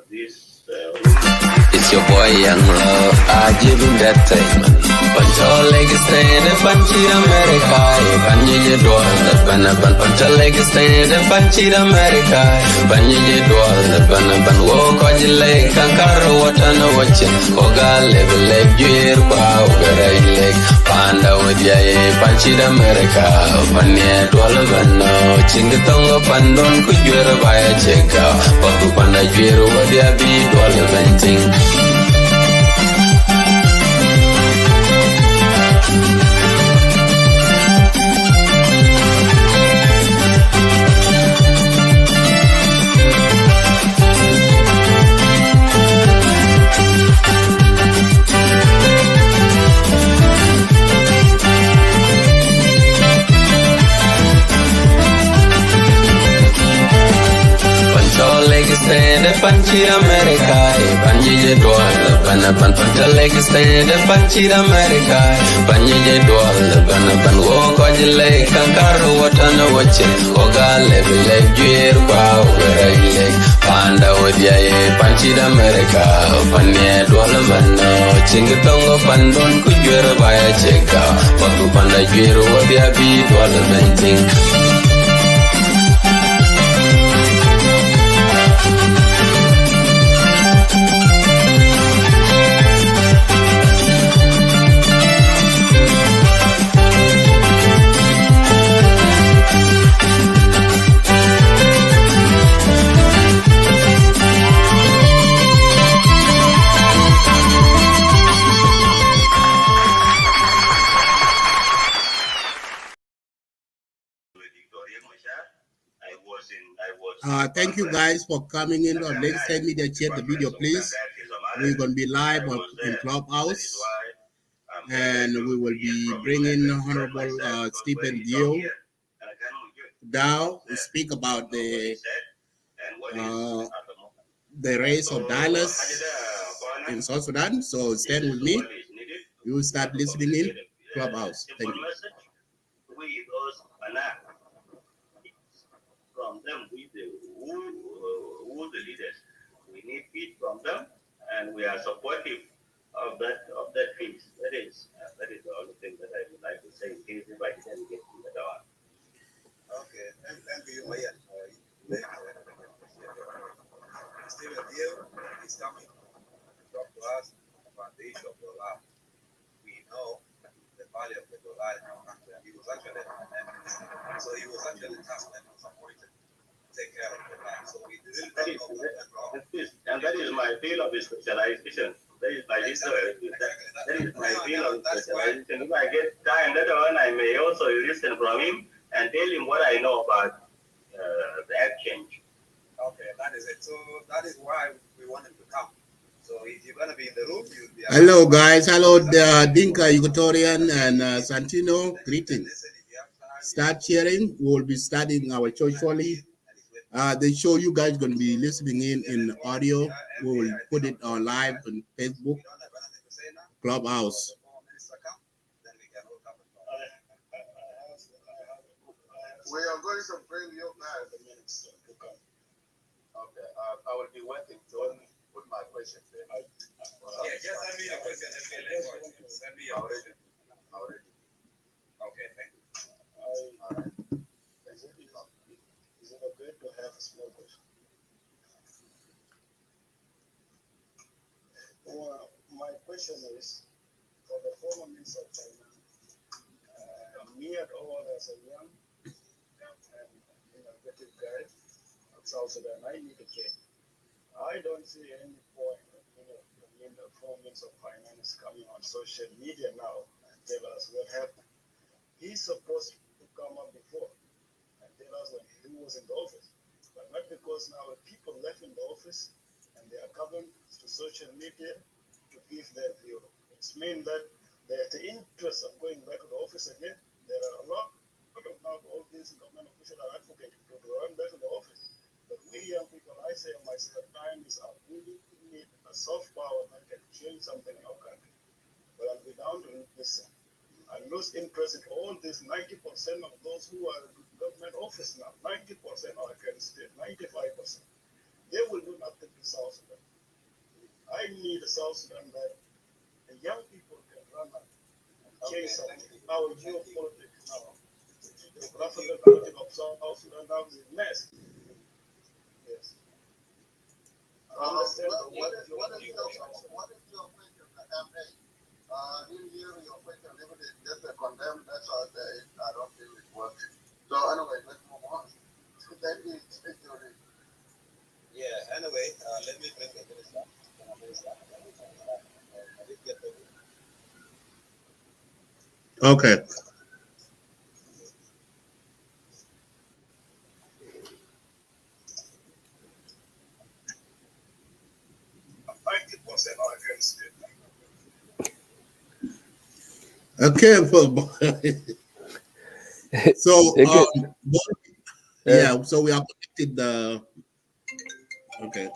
this. It's your boy Young Love. I give him that thing, man. Control leg stand and punch it America. Banye je doll the banaban. Control leg stand and punch it America. Banye je doll the banaban. Walk on your leg, kankaro what on a watching. Koga level leg, gear pow, very leg. Panda with ya, punch it America. Banye doll bano. Chingatonga pandon could you ever buy a check out? Papu panda gear what ya be doll venting. Stand up punch it America, Banye doll, Banaban, Punta leg stand up punch it America, Banye doll, Banaban, walk on your leg, Kankaro, what on a watching, Koga level leg, gear, pow, very leg, Panda with ya, punch it America, Panya Dwalabano, Chingatonga Pandon, could you ever buy a check out, Papu Panda Giro, what ya be, Dwalabanting. Thank you guys for coming in. Let's send me the chat, the video, please. We're going to be live in Clubhouse, and we will be bringing Honorable Stephen Dhieu Dau to speak about the race of dollars in South Sudan. So stand with me. You will start listening in Clubhouse. Thank you. From them, who the leaders. We need feed from them, and we are supportive of that feed. That is the only thing that I would like to say in case if I didn't get to the door. Okay, thank you, Mayan. Stephen Dhieu is coming to talk to us about the issue of dollar. We know the value of the dollar in our country, and he was actually so he was actually tasked and was appointed to take care of the land. So we didn't know and that is my field of specialization. That is my that is my field of specialization. If I get time later on, I may also listen from him and tell him what I know about the exchange. Okay, that is it. So that is why we want him to come. So if you're going to be in the room, you'll be... Hello, guys. Hello, Dinka, Equatorian, and Santino. Greetings. Start sharing. We will be starting our show shortly. The show you guys going to be listening in audio. We will put it on live on Facebook, Clubhouse. We are going to bring you back the minister to come. Okay, I will be waiting to put my questions there. Just send me a question. Send me a question. Already. Okay, thank you. All right. Is it okay to have a small question? Well, my question is for the former Minister of Finance, me at all as a young and innovative guy of South Sudan, I need a change. I don't see any point in the former Minister of Finance coming on social media now and tell us what happened. He's supposed to come up before and tell us when he was in the office, but not because now people left in the office and they are coming to social media to give their view. It means that there's the interest of going back to the office again. There are a lot of now all these government officials are advocating to run back to the office. But we young people, I say myself, time is up. We need a soft power that can change something in our country. But I'll be down to listen. I lose interest in all this. 90% of those who are in government office now, 90%, or I can say 95%, they will do nothing to South Sudan. need a South Sudan that the young people can run up and change something. Our geopolitics now, the geographical politics of South Sudan now is a mess. Yes. What is your question? In here, your question limited just a condemn. That's all. I don't think it works. So anyway, let's move on. So that is actually. Yeah. Anyway, let me bring the minister. Okay. Okay. So yeah. So we are connected. Okay.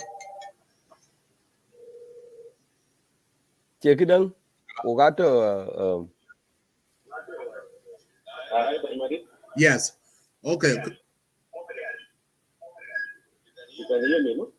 Check it down. Yes. Okay. You can hear me, no?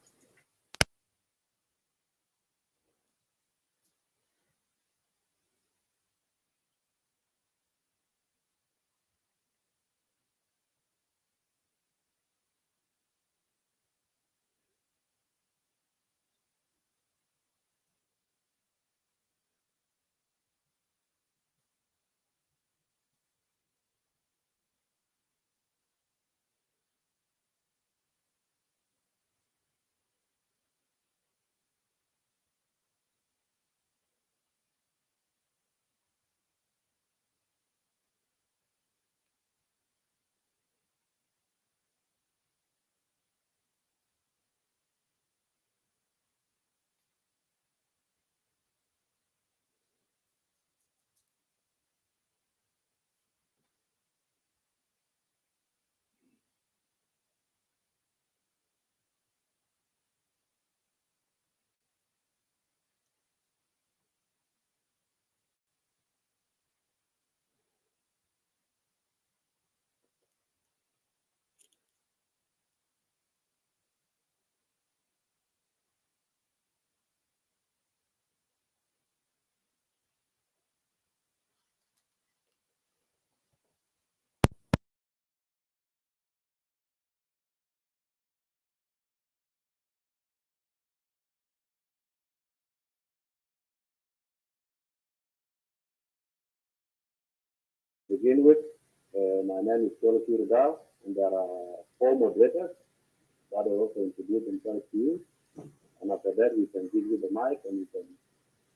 Begin with, my name is Dhieu Dau, and there are 4 moderators that will also introduce themselves to you. And after that, we can give you the mic and you can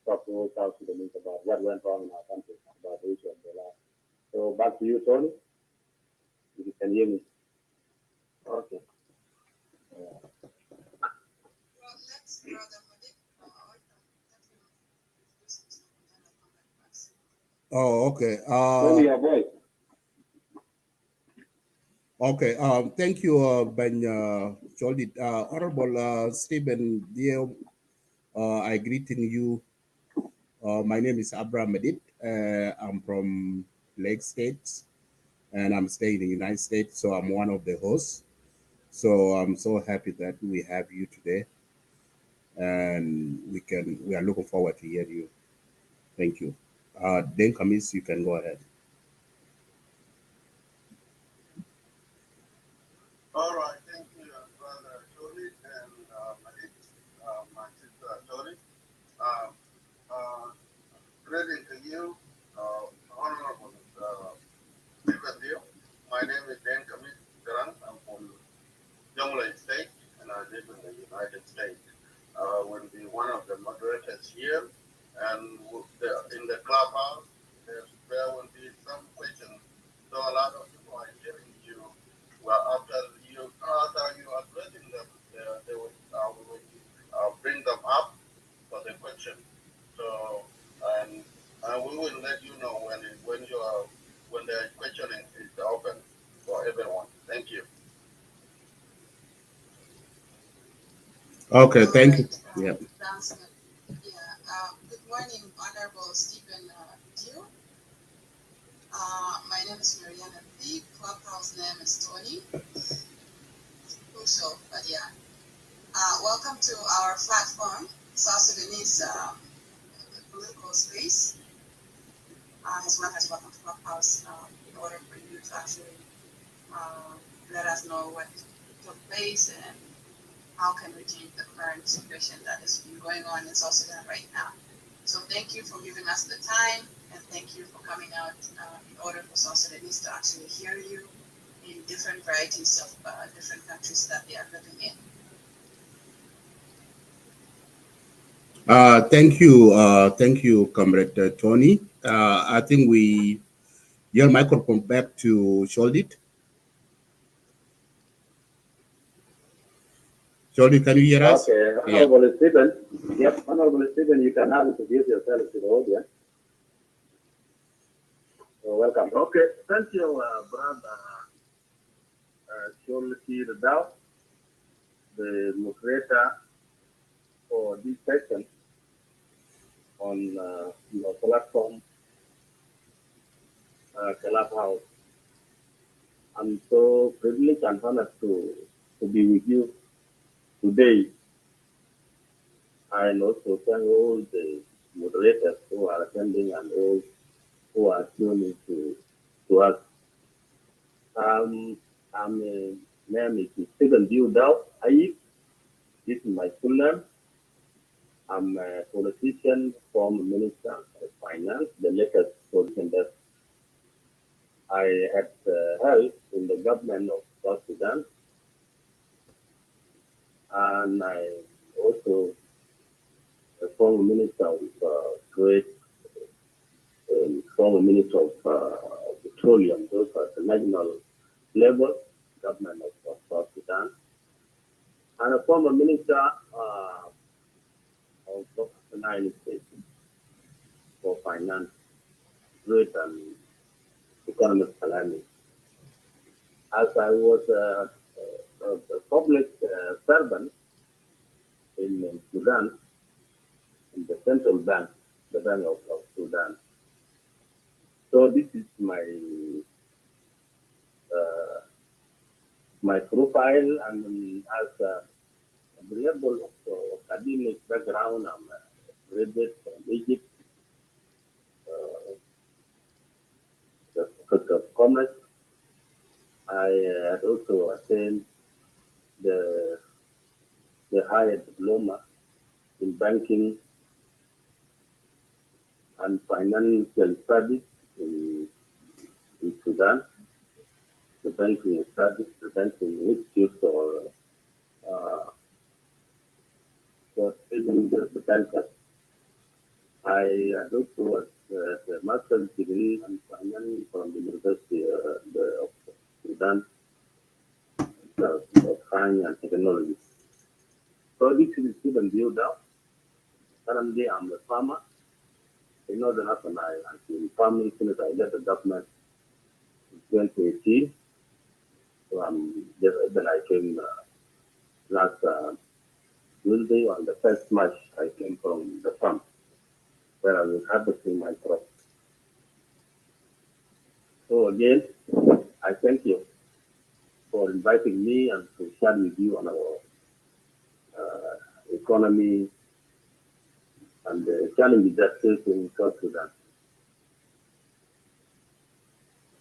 talk to South Sudanese about what went wrong in our country, about the issue of the law. So back to you, Tony, if you can hear me. Okay. Oh, okay. Tony, your voice. Okay. Thank you, Ben Joldi. Honorable Stephen Dhieu, I greeting you. My name is Abraham Medit. I'm from Lake States, and I'm staying in the United States, so I'm one of the hosts. So I'm so happy that we have you today, and we are looking forward to hear you. Thank you. Dan Kamis, you can go ahead. All right, thank you, Brother Tony and Malik, my sister Tony. Greeting to you, Honorable Stephen Dhieu. My name is Dan Kamis Garang. I'm from Jonglei State, and I live in the United States. I will be one of the moderators here, and in the clubhouse, there will be some questions. So a lot of people are hearing you. Well, after you addressing them, they will bring them up for the question. So, and we will let you know when the questioning is open for everyone. Thank you. Okay, thank you. Yeah. Good morning, Honorable Stephen Dhieu. My name is Mariana B. Clubhouse name is Tony. Crucial, but yeah. Welcome to our platform. South Sudanese political space, as well as welcome to Clubhouse in order for you to actually let us know what took place and how can we change the current situation that is going on in South Sudan right now. So thank you for giving us the time, and thank you for coming out in order for South Sudanese to actually hear you in different varieties of different countries that they are living in. Thank you, Comrade Tony. I think your microphone back to Sholdit. Sholdit, can you hear us? Okay, Honorable Stephen. Yep, Honorable Stephen, you can now introduce yourself to the audience. So welcome. Okay, thank you, brother Dhieu Dau, the moderator for this session on your platform, Clubhouse. I'm so privileged and honored to be with you today. And also thank all the moderators who are attending and all who are tuning to us. My name is Stephen Dhieu Dau. This is my full name. I'm a politician, former Minister of Finance, the latest position that I had held in the government of South Sudan. And I also a former Minister of Trade, former Minister of Petroleum, those are the national level government of South Sudan, and a former Minister of the United States for Finance, Trade, and Economic Planning. As I was a public servant in Sudan, in the central bank, the Bank of Sudan. So this is my my profile, and as a level of academic background, I'm a graduate from Egypt, the Faculty of Commerce. I had also attained the higher diploma in banking and financial studies in Sudan, the banking studies, the banking institute for the bankers. I had also a master's degree in finance from the University of Sudan, of Science and Technology. So this is Stephen Dhieu Dau. Currently, I'm a farmer in Northern Africa. I've been farming since I left the government in 2018. So then I came last Tuesday on the 1st March. I came from the farm where I was harvesting my crop. So again, I thank you for inviting me and to share with you on our economy and the challenges that facing South Sudan.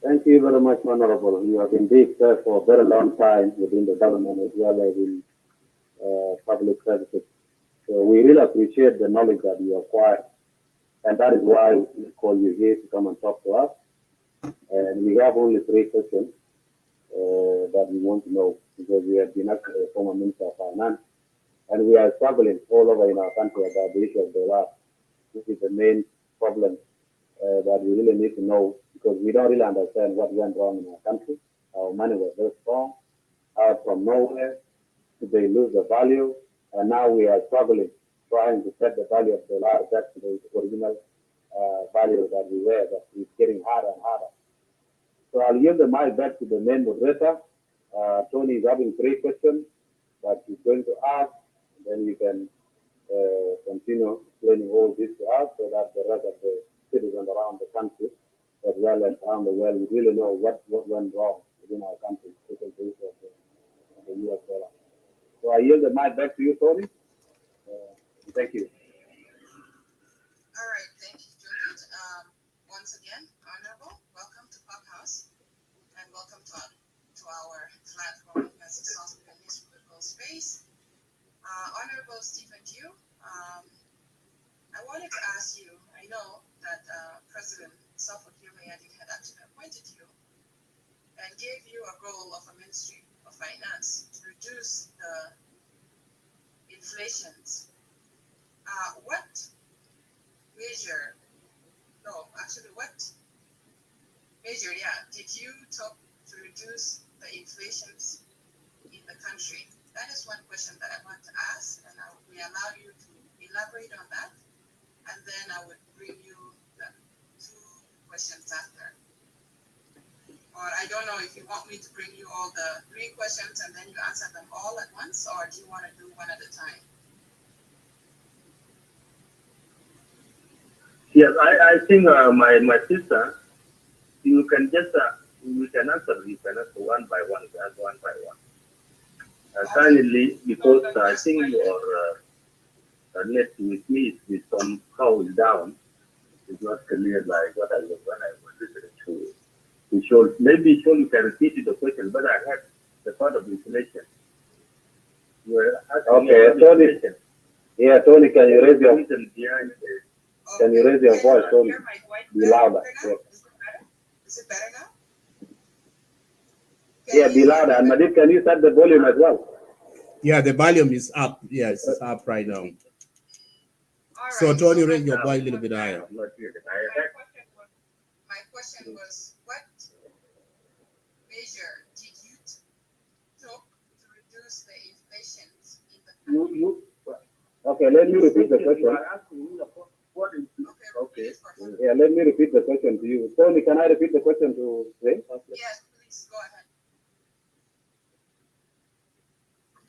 Thank you very much, Honorable. You have indeed served for a very long time within the government as well as in public services. So we really appreciate the knowledge that you acquired, and that is why we call you here to come and talk to us. And we have only 3 questions that we want to know, because we have been actually a former Minister of Finance, and we are struggling all over in our country about the issue of the dollar. This is the main problem that we really need to know, because we don't really understand what went wrong in our country. Our money was very strong, out from nowhere, they lose the value, and now we are struggling, trying to set the value of the dollar back to the original value that we were, but it's getting harder and harder. So I'll give the mic back to the main moderator. Tony is having 3 questions that he's going to ask, and then we can continue explaining all this to us so that the rest of the citizens around the country, as well as around the world, we really know what went wrong within our country, especially the issue of the US dollar. So I yield the mic back to you, Tony. Thank you. Honorable Stephen Dhieu, I wanted to ask you, I know that President Salva Kiir had actually appointed you and gave you a role of a Ministry of Finance to reduce the inflations. What measure did you take to reduce the inflations in the country? That is one question that I want to ask, and we allow you to elaborate on that, and then I would bring you the 2 questions after. Or I don't know if you want me to bring you all the 3 questions and then you answer them all at once, or do you want to do one at a time? Yes, I think my sister, you can just we can answer one by one, kindly, because I think your net with me is somehow down. It's not clear like what I was when I was listening to. Maybe you can repeat the question, but I had the part of inflation. Okay, Tony. Yeah, Tony, can you raise your voice, Tony? Be louder. Yeah. Is it better now? Yeah, be louder. And Madid, can you set the volume as well? Yeah, the volume is up. Yes, it's up right now. So Tony, raise your voice a little bit higher. My question was, what measure did you take to reduce the inflation in the country? Okay, let me repeat the question. Okay. Yeah, let me repeat the question to you. Tony, can I repeat the question to Ray? Yes, please go ahead.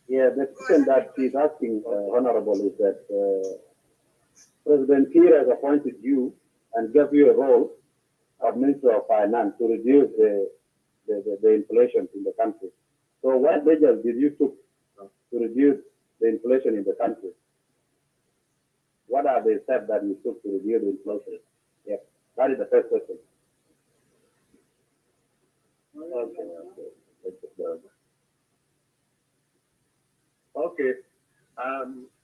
Yeah, the question that she's asking, Honorable, is that President Kiir has appointed you and gave you a role of Minister of Finance to reduce the inflation in the country. So what measures did you take to reduce the inflation in the country? What are the steps that you took to reduce the inflation? Yeah, that is the first question. Okay.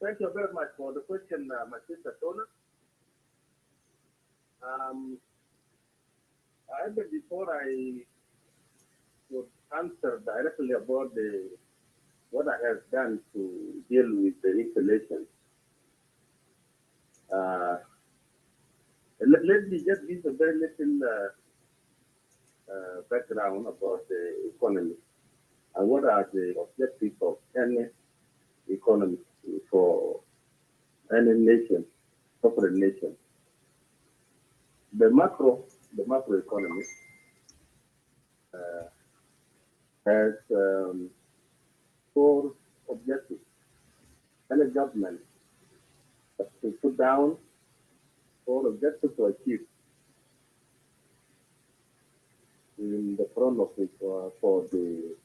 Thank you very much for the question, my sister Tona. Before I would answer directly about what I have done to deal with the inflation, let me just give a very little background about the economy and what are the objectives of any economy for any nation, sovereign nation. The macro economy has 4 objectives. Any government has to put down 4 objectives to achieve in the front of it for the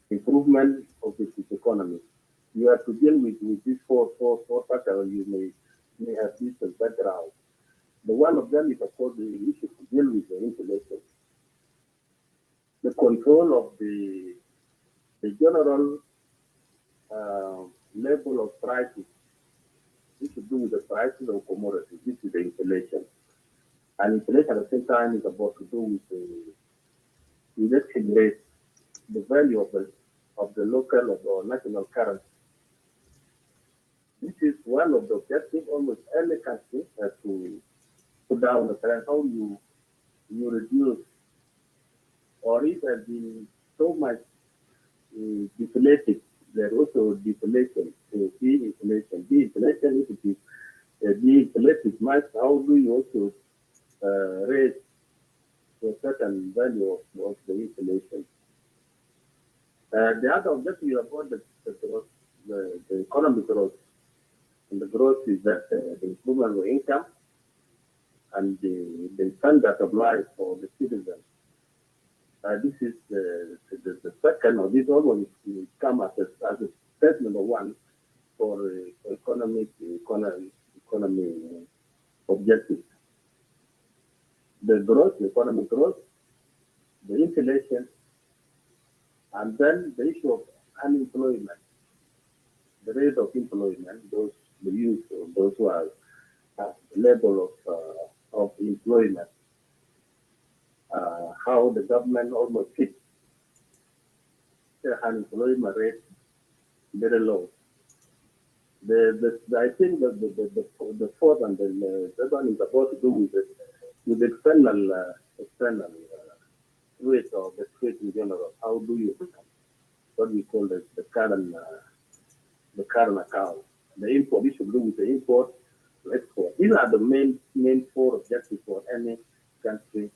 improvement of its economy. You have to deal with these four factors. You may have this background. The one of them is, of course, the issue to deal with the inflation. The control of the general level of prices. This to do with the prices of commodities. This is the inflation. And inflation at the same time is about to do with the election rate, the value of the local or national currency. This is one of the objectives. Almost every country has to put down the currency. How you reduce, or it has been so much deflated. There's also deflation, de-inflation. De-inflation, if it is de-inflated much, how do you also raise a certain value of the inflation? The other objective is about the growth, the economic growth. And the growth is that the improvement of income and the standard of life for the citizens. This is the second, or this always come as a step number 1 for economy objectives. The growth, the economic growth, the inflation, and then the issue of unemployment. the rate of employment, the youth, or those who are at the level of employment, how the government almost keeps the unemployment rate very low. I think that the fourth and the third one is about to do with external rate or the trade in general. How do you what we call the current account? The import, we should do with the import, export. These are the main four objectives for any country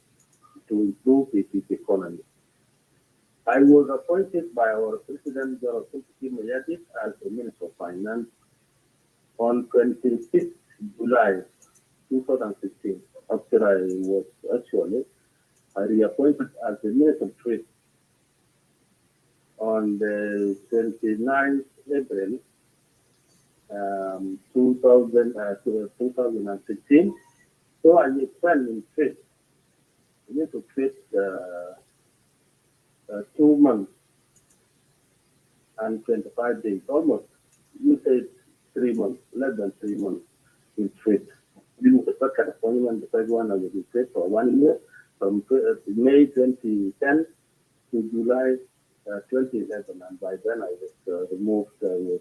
to improve its economy. I was appointed by our President General Mayadit as the Minister of Finance on 26th July 2016. After I was I reappointed as the Minister of Trade on the 29th April 2016. So I spent in trade, to trade 2 months and 25 days, almost, you say 3 months, less than 3 months in trade. This was the second appointment, the third one I was in trade for 1 year, from May 2010 to July 2011, and by then I was removed and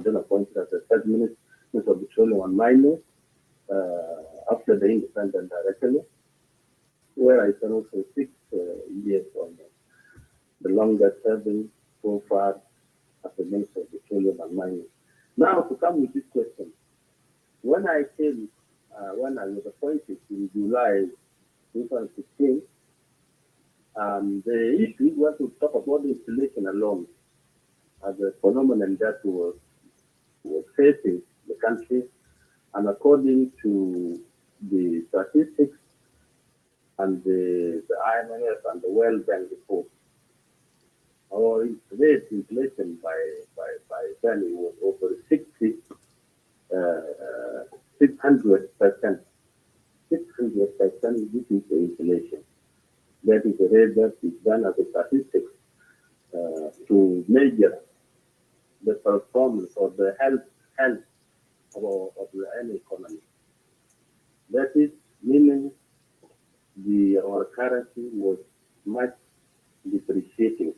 then appointed as the third Minister of Petroleum and Mining after the independent directly, where I spent also 6 years almost, the longest serving so far as the Minister of Petroleum and Mining. Now to come with this question, when I was appointed in July 2016, the issue was to talk about the inflation alone as a phenomenon that was facing the country, and according to the statistics and the IMF and the World Bank report, our rate inflation by then was over 600%. 600%. This is the inflation. That is the rate that is done as a statistics to measure the performance or the health of any economy. That is meaning our currency was much depreciating.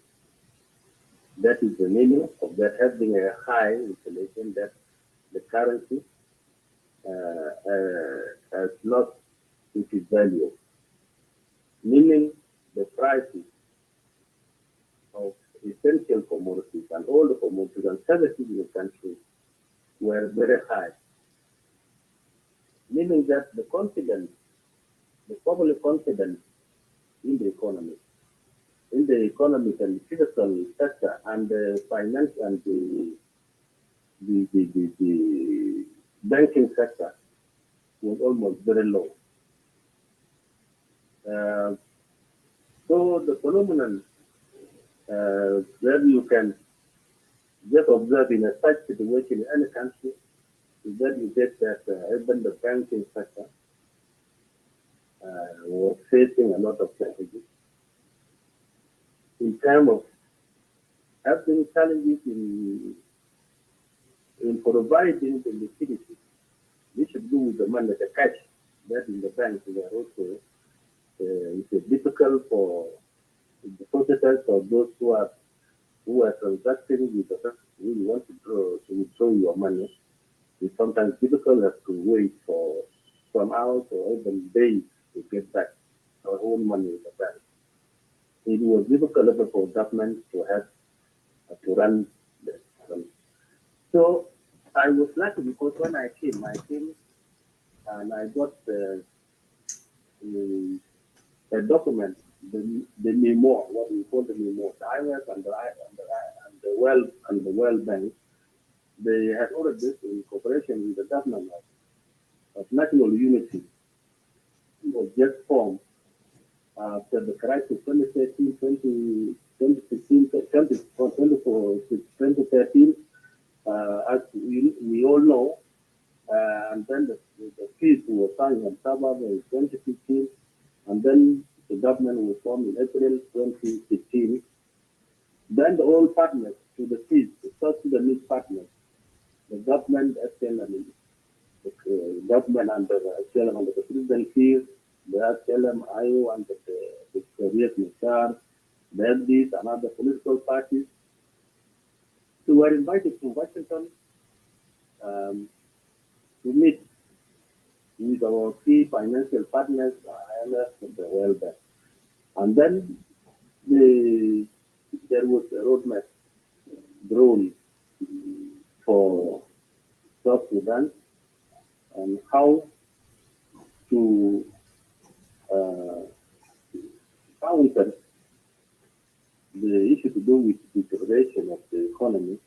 That is the meaning of that having a high inflation, that the currency has lost its value, meaning the prices of essential commodities and all the commodities and services in the country were very high, meaning that the public confidence in the economy, economic and physical sector, and the finance and the banking sector was almost very low. So the phenomenon that you can just observe in such situation in any country is that you get that even the banking sector was facing a lot of challenges in terms of having challenges in providing the liquidity. This should do with the money, the cash that in the banks were also it's difficult for depositors or those who are transacting with the person who you want to withdraw your money. It's sometimes difficult to wait for some hours or even days to get back our own money in the bank. It was difficult for government to have to run the system. So I was lucky because when I came and I got a document, the memo, what we call the memo, the IMF and the World Bank. They had already, in cooperation with the government of national unity, was just formed after the crisis 2013, 2016, 2013, as we all know, and then the peace was signed on Sabah in 2015, and then the government was formed in April 2016. Then the all partners to the peace, the South Sudanese partners, government, the government under SLM under the presidency, the SLM IO under the Korean Machar, the FDs and other political parties. We were invited to Washington to meet with our key financial partners, IMF and the World Bank. And then there was a roadmap drawn for South Sudan and how to counter the issue to do with deterioration of the economy.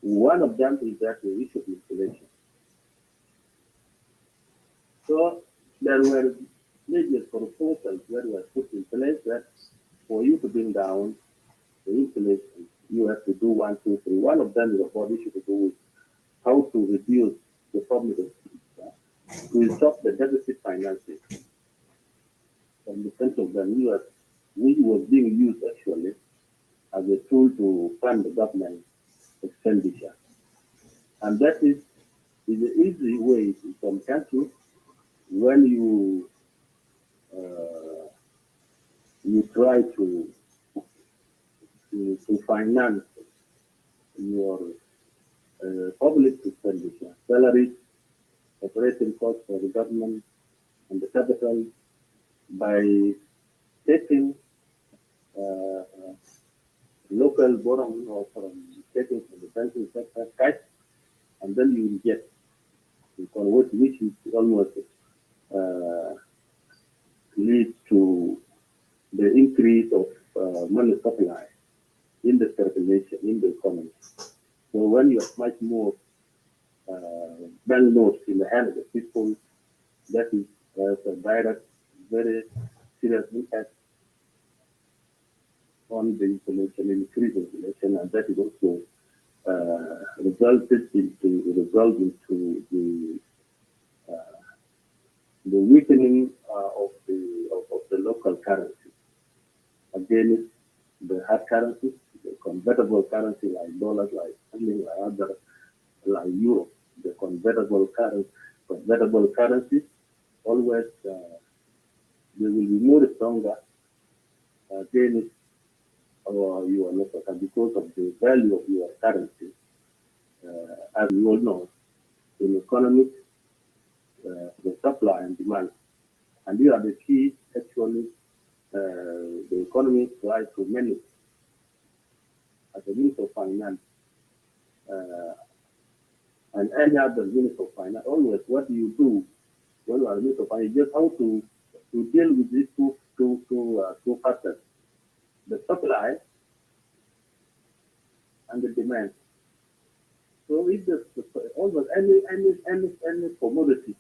One of them is that the issue of inflation. So there were major proposals that were put in place that for you to bring down the inflation, you have to do 1, 2, 3. One of them is about issue to do with how to reduce the problem to stop the deficit financing from the central bank, which was being used actually as a tool to fund the government expenditure. And that is an easy way in some countries when you try to finance your public expenditure, salaries, operating costs for the government and the capital by taking local borrowing or from taking from the banking sector cash, and then you will get which is almost lead to the increase of money supply in the circulation in the economy. So when you have much more banknotes in the hand of the people, that is a direct, very serious impact on the inflation, increase inflation, and that is also resulted into the weakening of the local currency against the hard currencies, the convertible currency like dollars, like sterling, like other, like euro. The convertible currencies always they will be more stronger against your local because of the value of your currency. As we all know, in economics, the supply and demand, and these are the key actually the economy tries to manage as a means of finance and any other means of finance. Always, what do you do when you are a means of finance? Just how to deal with these two factors: the supply and the demand. So if almost any commodity,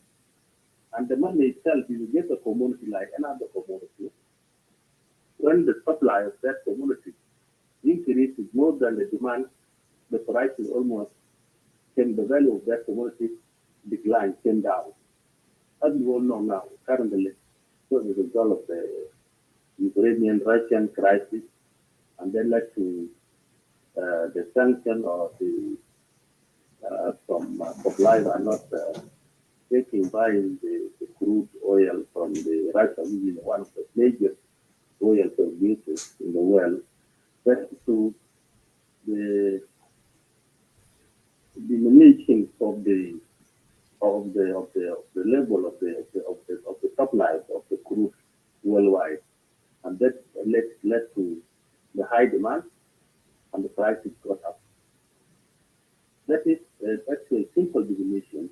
and the money itself is just a commodity like another commodity, when the supply of that commodity increases more than the demand, the price is almost the value of that commodity decline, came down. As you all know now, currently, so as a result of the Ukrainian-Russian crisis, and then led to the sanction or the some suppliers are not buying the crude oil from the Russia, which is one of the major oil producers in the world. That's to the diminishing of the level of the supply of the crude worldwide, and that led to the high demand, and the prices got up. That is actually a simple definition.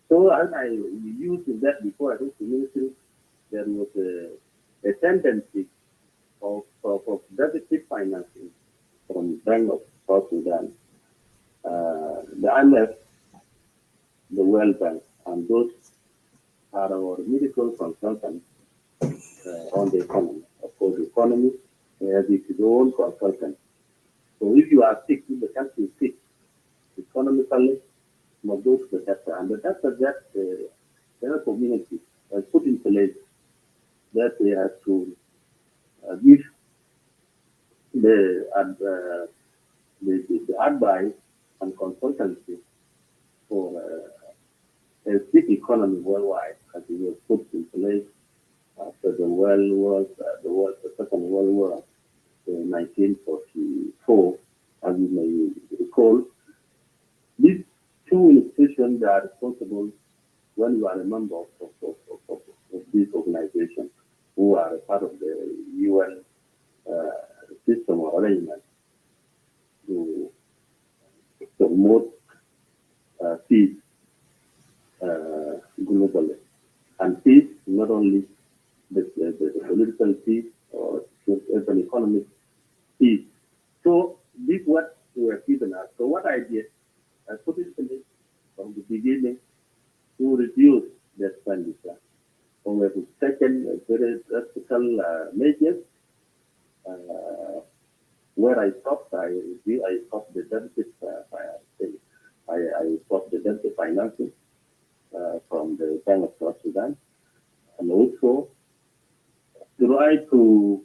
So as I used in that before, I think the ministry, there was a tendency of deficit financing from Bank of South Sudan, the IMF, the World Bank, and those are our medical consultants on the economy. Of course, the economy has its own consultant. So if you are sick, if the country is sick, economically, must go to the doctor. And the doctor that the community has put in place that they have to give the the advice and consultancy for a big economy worldwide as it was put in place after the Second World War in 1944, as you may recall. These two institutions are responsible when you are a member of this organization, who are a part of the UN system or arrangement to promote peace globally. And peace, not only the political peace or even economic peace. So this is what we were given us. So what I did, I put it in it from the beginning to reduce the expenditure. So we have taken very practical measures. Where I stopped, I stopped the deficit. I stopped the deficit financing from the Bank of South Sudan, and also try to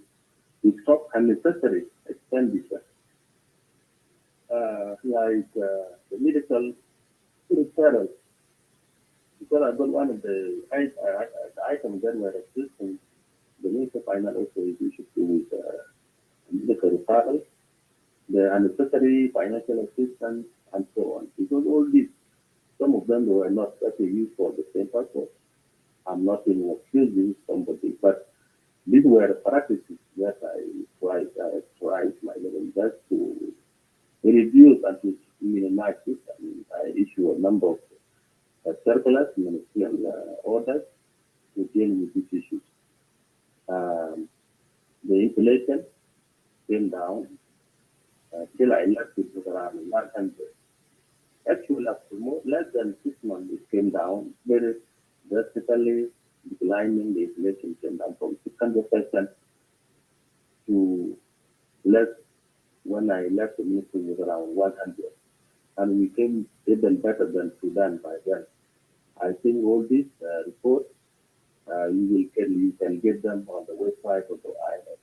stop unnecessary expenditure, like the medical referrals. Because I got one of the items that were existing, the Minister of Finance also is issued with medical referrals, the unnecessary financial assistance, and so on. Because all these, some of them were not actually used for the same purpose. I'm not even accusing somebody, but these were the practices that I tried my level best to reduce and to minimize it. I mean, I issue a number of circulars, ministerial orders to deal with these issues. The inflation came down till I left it with around 100. Actually, after less than 6 months, it came down very drastically, declining. The inflation came down from 600% to less. When I left the ministry, was around 100, and we came even better than Sudan by then. I think all these reports you can get them on the website of the IMF.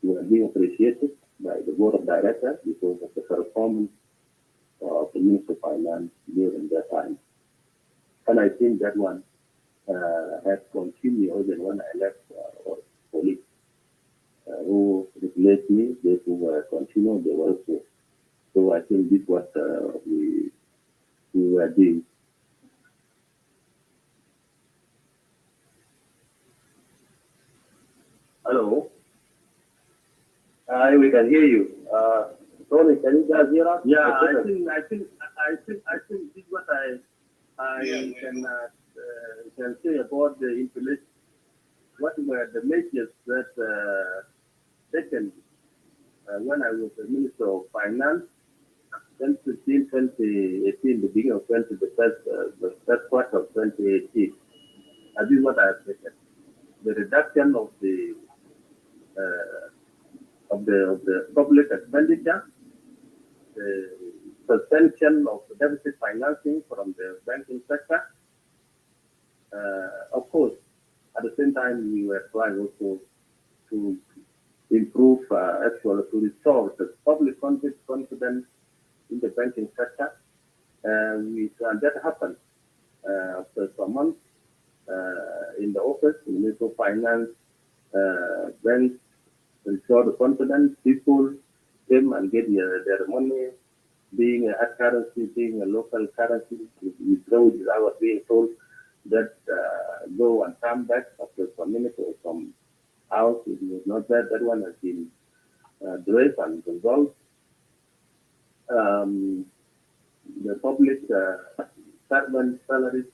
You are being appreciated by the board of directors because of the performance of the Minister of Finance during that time. And I think that one has continued even when I left our colleagues who replaced me, they who continued, they were also. So I think this is what we were doing. Hello. We can hear you. Tony, can you guys hear us? Yeah, I think this is what I can say about the inflation. What were the measures that taken when I was the Minister of Finance, 2015, 2018, the beginning of the first quarter of 2018. This is what I have taken. The reduction of the public expenditure, the suspension of the deficit financing from the banking sector. Of course, at the same time, we were trying also to improve, to restore the public confidence in the banking sector. And that happened after some months in the office, the Minister of Finance, banks restore the confidence. People came and get their money, being a hard currency, being a local currency, I was being told that go and come back after some minutes or some hours. It was not that. That one has been addressed and resolved. The public servant salaries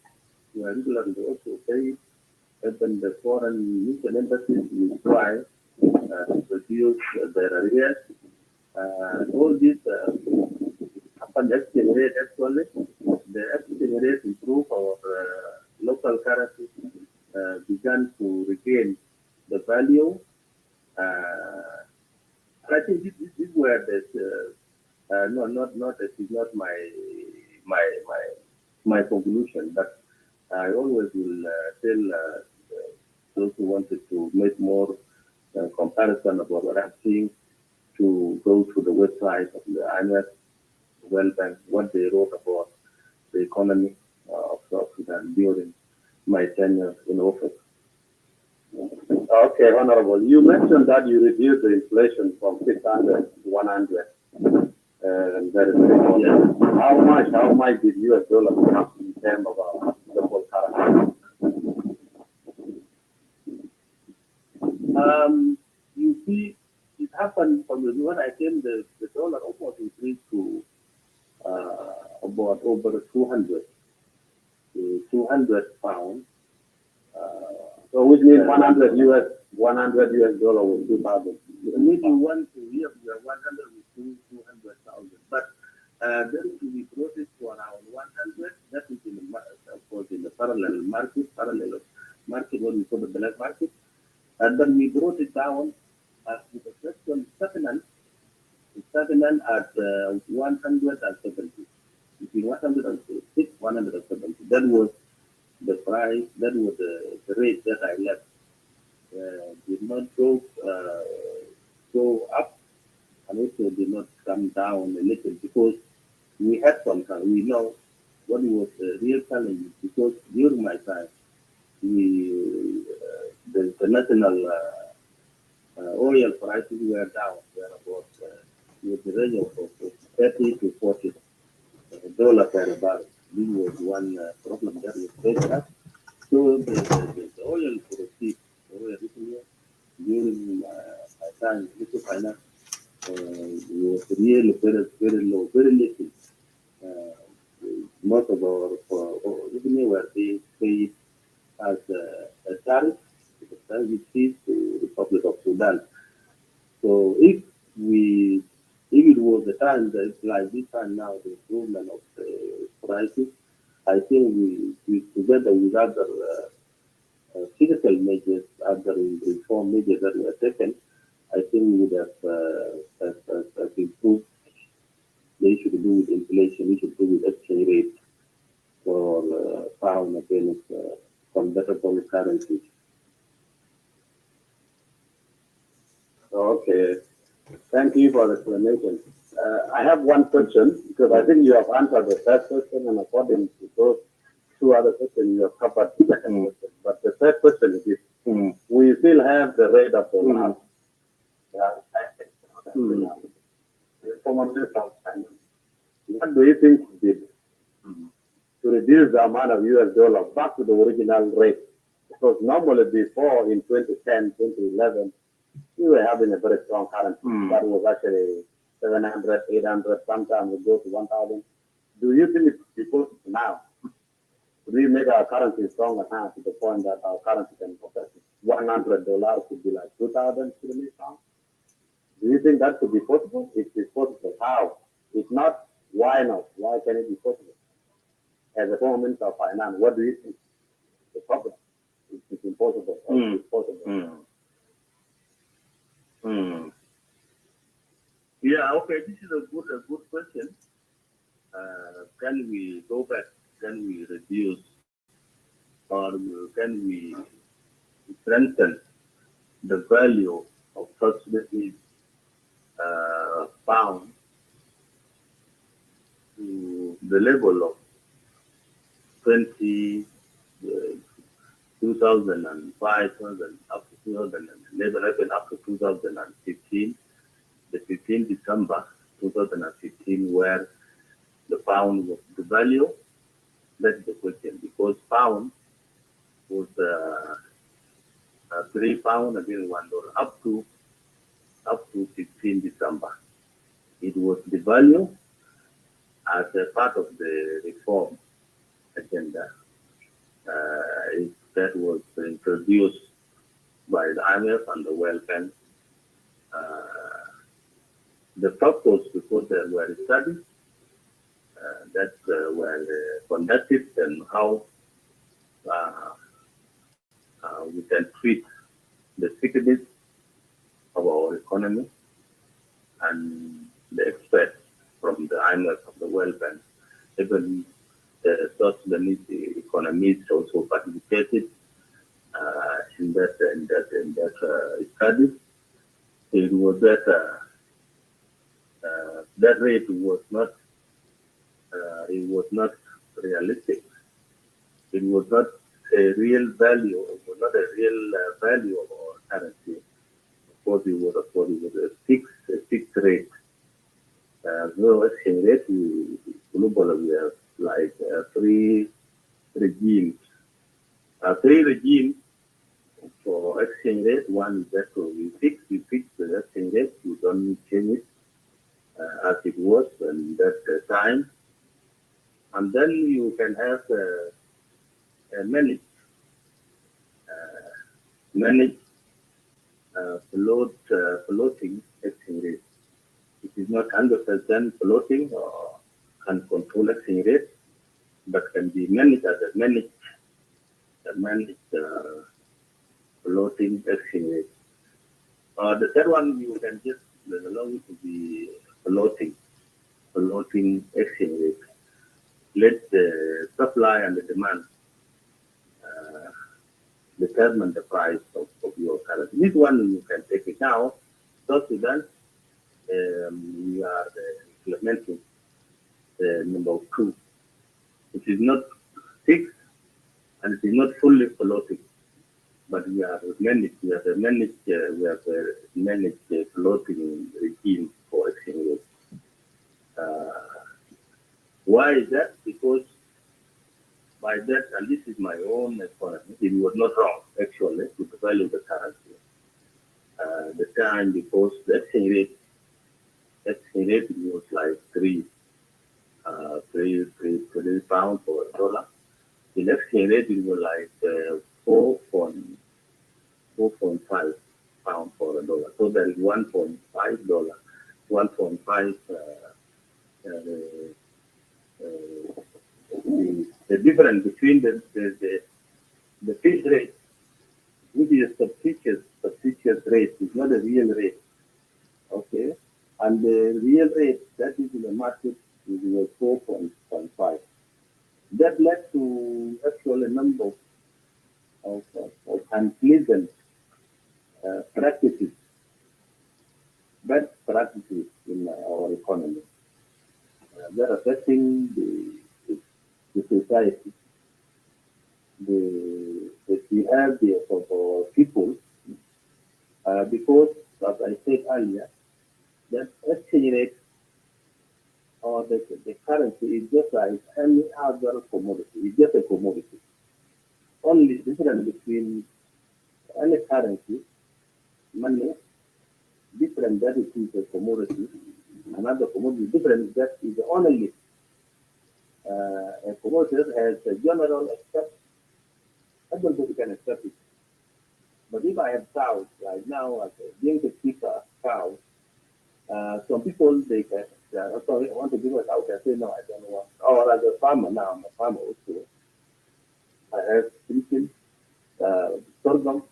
were regularly also paid. Even the foreign mission embassies will try to reduce their arrears. All this happened exchange rate actually. The exchange rate improved, our local currency began to regain the value. And I think this were the it is not my conclusion, but I always will tell those who wanted to make more comparison about what I'm seeing to go to the website of the IMF, World Bank, what they wrote about the economy of South Sudan during my tenure in office. Okay, Honorable, you mentioned that you reduced the inflation from 600 to 100. And that is yeah. How much did US dollar come in terms of the whole currency? You see, it happened from when I came, the dollar almost increased to about over 200 pounds. So which means 100 US dollar was 2,000. Maybe one to here, 100 with 200,000. But then we brought it to around 100. That is in the, of course, in the parallel market what we call the black market. And then we brought it down with a question stagnant at 170. Between 106, 170. That was the price, that was the rate that I left. Did not go up and also did not come down a little because we had some time. We know what was the real challenge because during my time, the national oil prices were down. They were about with the range of 30 to 40 dollars per barrel. This was one problem that was facing us. So the oil proceeds during my time in finance was really very low, very little. Most of our revenue were being paid as a tariff, which is to the Republic of Sudan. So if it was the time that like this time now, the improvement of the prices, I think we together with other physical measures, other reform measures that were taken, I think we would have improved the issue to do with inflation, issue to do with exchange rate for pound against convertible currencies. Okay, thank you for the explanation. I have one question because I think you have answered the first question, and according to those two other questions, you have covered the second question. But the third question is this: we still have the rate of the NAV. What do you think we did to reduce the amount of US dollar back to the original rate? Because normally before in 2010, 2011, we were having a very strong currency. That was actually 700, 800, sometimes it goes to 1,000. Do you think it's because now we make our currency stronger now to the point that our currency can protect $100 could be like 2,000 Sudanese pounds? Do you think that could be possible? If it's possible, how? If not, why not? Why can it be possible? As a former Minister of Finance, what do you think? The problem? It's impossible. It's possible. Yeah, okay, this is a good question. Can we go back? Can we reduce or can we strengthen the value of South Sudanese pound to the level of 2005, up to 2011, up to 2015, the 15th December 2015, where the pound was the value? That's the question, because pound was 3 pounds against $1 up to 15 December. It was the value as a part of the reform agenda that was introduced by the IMF and the World Bank. The purpose, because there were studies that were conducted and how we can treat the sickness of our economy, and the experts from the IMF of the World Bank, even the South Sudanese economists also participated in that study. It was that that rate was not realistic. It was not a real value. It was not a real value of our currency. Of course, it was a fixed rate. No exchange rate. Globally, we have like three regimes. Three regimes for exchange rate. One is that we fix the exchange rate. You don't change it as it was in that time. And then you can have a managed floating exchange rate. It is not 100% floating or uncontrolled exchange rate, but can be managed as a managed floating exchange rate. The third one, you can just allow it to be floating exchange rate. Let the supply and the demand determine the price of your currency. This one you can take it now. South Sudan, we are implementing number 2. It is not fixed and it is not fully floating, but we have a managed floating regime for exchange rate. Why is that? Because by that, and this is my own economy, it was not wrong actually to value the currency. The time, because the exchange rate was like 3 pounds for a dollar. The exchange rate it was like 4.5 pounds for a dollar. So there is $1.5, 1.5. The difference between the fixed rate, which is a fictitious rate, is not a real rate, okay? And the real rate that is in the market is 4.5. That led to actually a number of unpleasant practices, bad practices in our economy. That affecting the society, the behavior of our people, because, as I said earlier, that exchange rate or the currency is just like any other commodity. It's just a commodity. Only difference between any currency, money, different that it is a commodity, another commodity different that is only a commodity that has a general accept. Everybody can accept it. But if I have cows right now, as a being the cheaper cow, some people they can sorry, I want to give a cow, can say no, I don't want. Or as a farmer now, I'm a farmer also. I have chicken, sorghum,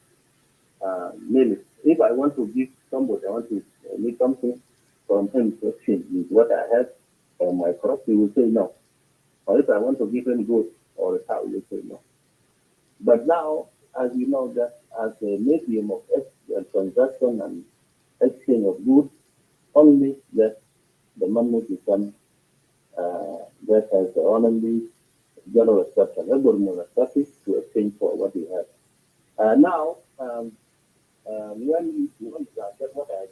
millet. If I want to give somebody, I want to need something from him to exchange with what I have from my crop, he will say no. Or if I want to give him goat or a cow, he will say no. But now, as you know, that as a medium of transaction and exchange of goods, only that the money becomes that has only general acceptance. Everybody will accept it to exchange for what you have. Now, when you want to get what I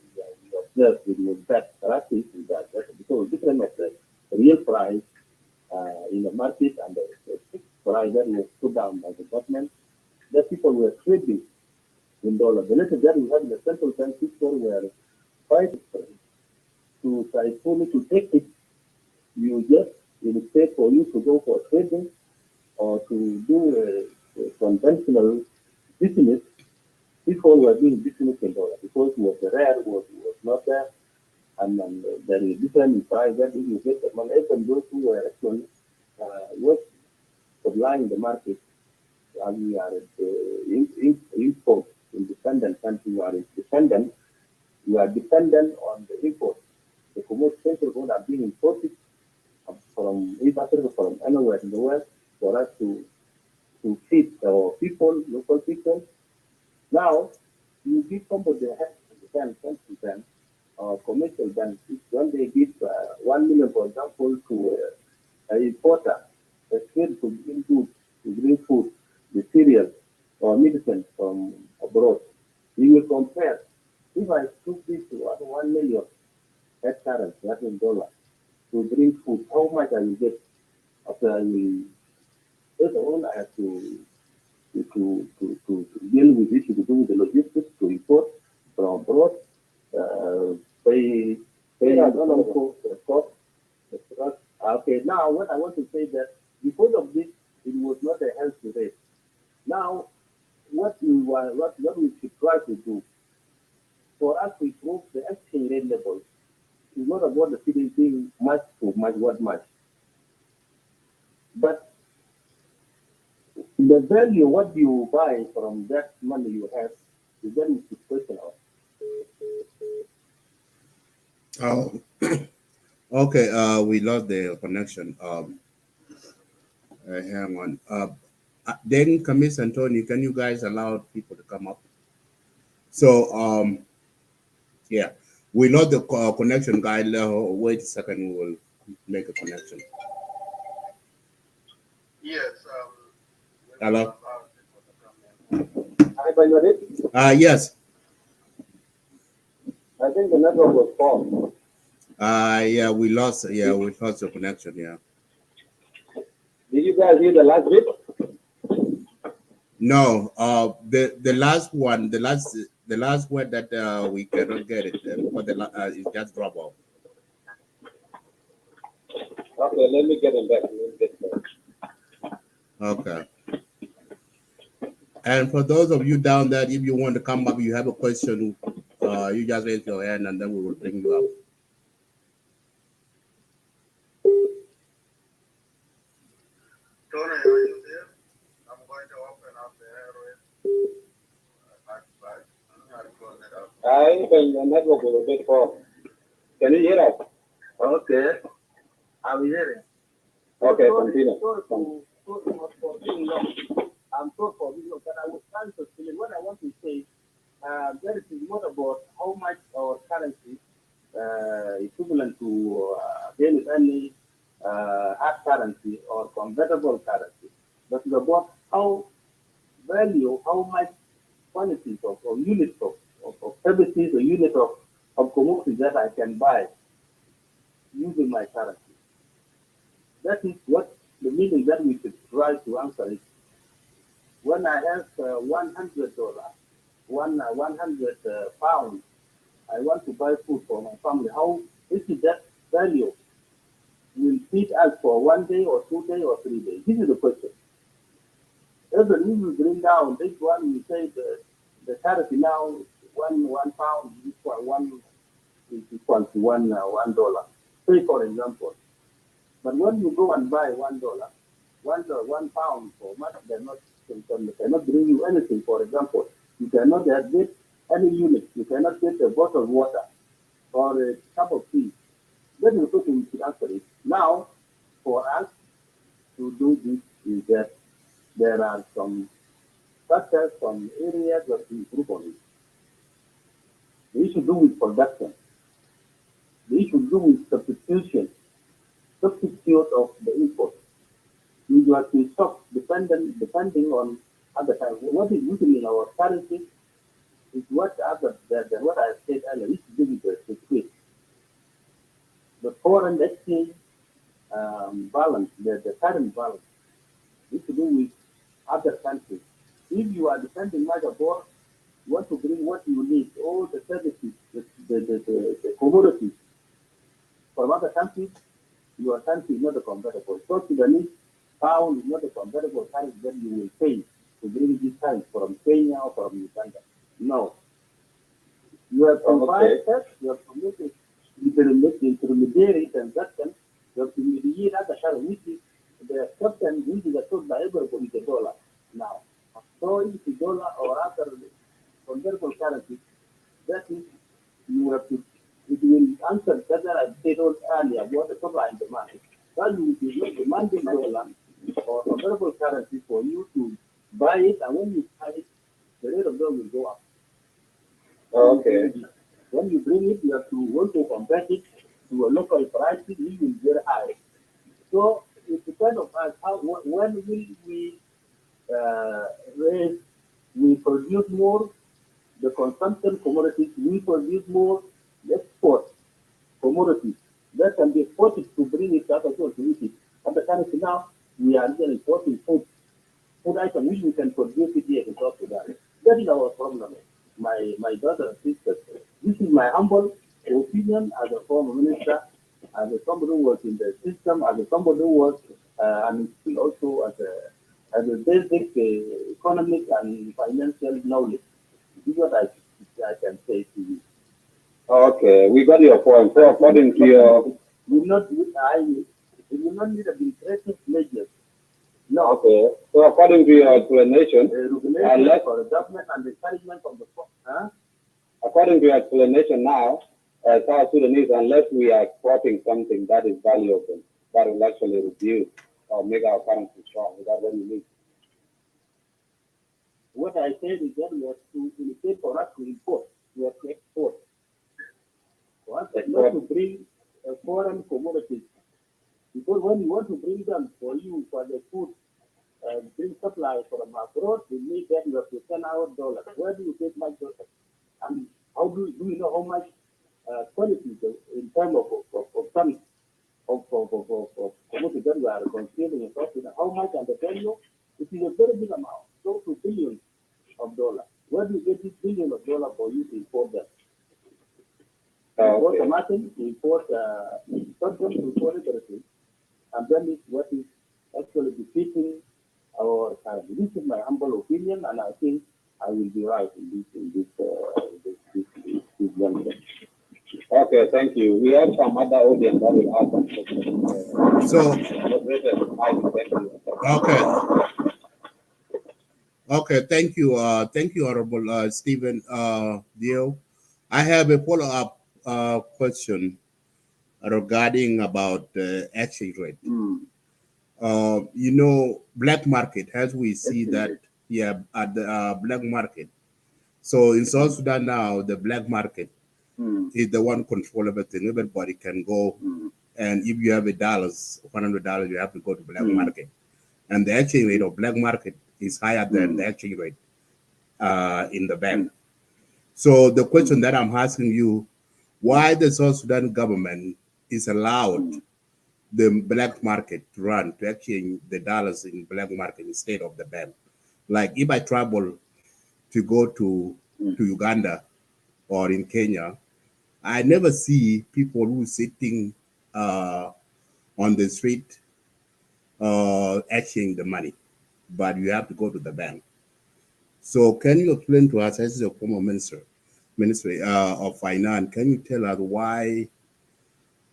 observed with that practice is that because different of the real price in the market and the fixed price that was put down by the government, that people were trading in dollars. The little that we have in the central bank system were fighting to try fully to take it. You just instead for you to go for trading or to do a conventional business, people were doing business in dollars because it was rare, was not there, and there is different price that you get the money. Even those who were actually supplying the market, and we are import independent country, you are dependent on the import. The commodity central goods are being imported from East Africa, from anywhere in the world, for us to feed our people, local people. Now, you give somebody a hand, 10%, commercial banks, when they give 1 million, for example, to an importer, a trade to bring goods, to bring food, the cereals or medicine from abroad, we will compare. If I took this to 1 million hectares, that in dollars, to bring food, how much I will get after I will, first of all, I have to deal with it, to do with the logistics, to import from abroad, pay the cost. Okay, now what I want to say that because of this, it was not a healthy rate. Now, what we should try to do for us to improve the exchange rate level is not about the city being much to much, what much, but the value what you buy from that money you have is very situational. Oh, okay. We lost the connection. Hang on. Then, Camis and Tony, can you guys allow people to come up? So, yeah, we lost the connection, guy. Wait a second, we will make a connection. Yes. Hello. I Yes. think the network was false. Yeah, we lost the connection. Yeah. Did you guys hear the last bit? No. The last one, the last word that we cannot get it because it just drop off. Okay, let me get it back. Okay. And for those of you down there, if you want to come up, you have a question, you just raise your hand and then we will bring you up. Tony, are you there? I'm going to open up the airways. I think the network was a bit poor. Can you hear us? Okay, I'm hearing. Okay, continue. I'm sorry for this, but I was trying to explain what I want to say. There is not about how much our currency equivalent to any hard currency or convertible currency, but it's about how much quantities or units of services or units of commodities that I can buy using my currency. That is what the meaning that we should try to answer it. When I have $100, 100 pounds, I want to buy food for my family. How is that value will feed us for 1 day or 2 days or 3 days? This is the question. Even if we bring down this one, we say the currency now one pound is equal to $1. Say for example. But when you go and buy $1, 1 pound for much, they cannot bring you anything. For example, you cannot get any unit. You cannot get a bottle of water or a cup of tea. That is what we should answer it. Now, for us to do this is that there are some factors, some areas that we improve on it. The issue to do with production. The issue to do with substitute of the input. You have to stop depending on other times. What is using in our currency is what I said earlier. It's to do with the trade. The foreign exchange balance, the current balance, is to do with other countries. If you are depending much abroad, you want to bring what you need, all the services, the commodities from other countries, your country is not a convertible. So Sudanese pound is not a convertible currency that you will pay to bring this currency from Kenya or from Uganda. No. You have to buy that, you have to make it intermediary transaction, you have to mediate other currency, which is the acceptance, which is accepted by everybody, the dollar now. So if the dollar or other convertible currency, that is, you have to, it will answer that I said earlier about the supply and demand. That you will not demanding dollar or convertible currency for you to buy it, and when you buy it, the rate of dollar will go up. Okay. When you bring it, you have to also compare it to a local price, which is very high. So it depends on us how when will we raise, we produce more the consumption commodities, we produce more export commodities that can be exported to bring it out of community. And the currency now we are even importing food items which we can produce it here in South Sudan. That is our problem. My brother and sisters, this is my humble opinion as a former minister, as somebody who was in the system, as somebody who was and still also as a basic economic and financial knowledge. This is what I can say to you. Okay, we got your point. So according to your... It will not need administrative measures. No. Okay, so according to your explanation, regulation for the government and the encouragement of the according to your explanation now, South Sudanese, unless we are exporting something that is valuable, that will actually reduce or make our currency strong. Is that what you mean? What I said is that we have to indicate for us to import, we have to export. For us not to bring foreign commodities. Because when you want to bring them for you for the food, bring supply from abroad, we need that you have to send out dollars. Where do you get much dollars? And how do you know how much quality in terms of tons of commodities that we are consuming in South Sudan? How much and the value? It is a very big amount, close to billions of dollars. Where do you get this billion of dollars for you to import them? Import tomato, import something to import everything, and then it's what is actually defeating our currency. This is my humble opinion, and I think I will be right in this venture. Okay, thank you. We have some other audience that will ask some questions. Okay, thank you, Honorable Stephen Dhieu. I have a follow-up question regarding about exchange rate. Black market, as we see that, at the black market. So in South Sudan now, the black market is the one control everything. Everybody can go, and if you have $100, you have to go to black market, and the exchange rate of black market is higher than the exchange rate in the bank. So the question that I'm asking you, why the South Sudan government is allowed the black market to run to exchange the dollars in black market instead of the bank? Like if I travel to go to Uganda or in Kenya, I never see people who sitting on the street exchange the money, but you have to go to the bank. So can you explain to us, as a former Ministry of Finance, can you tell us why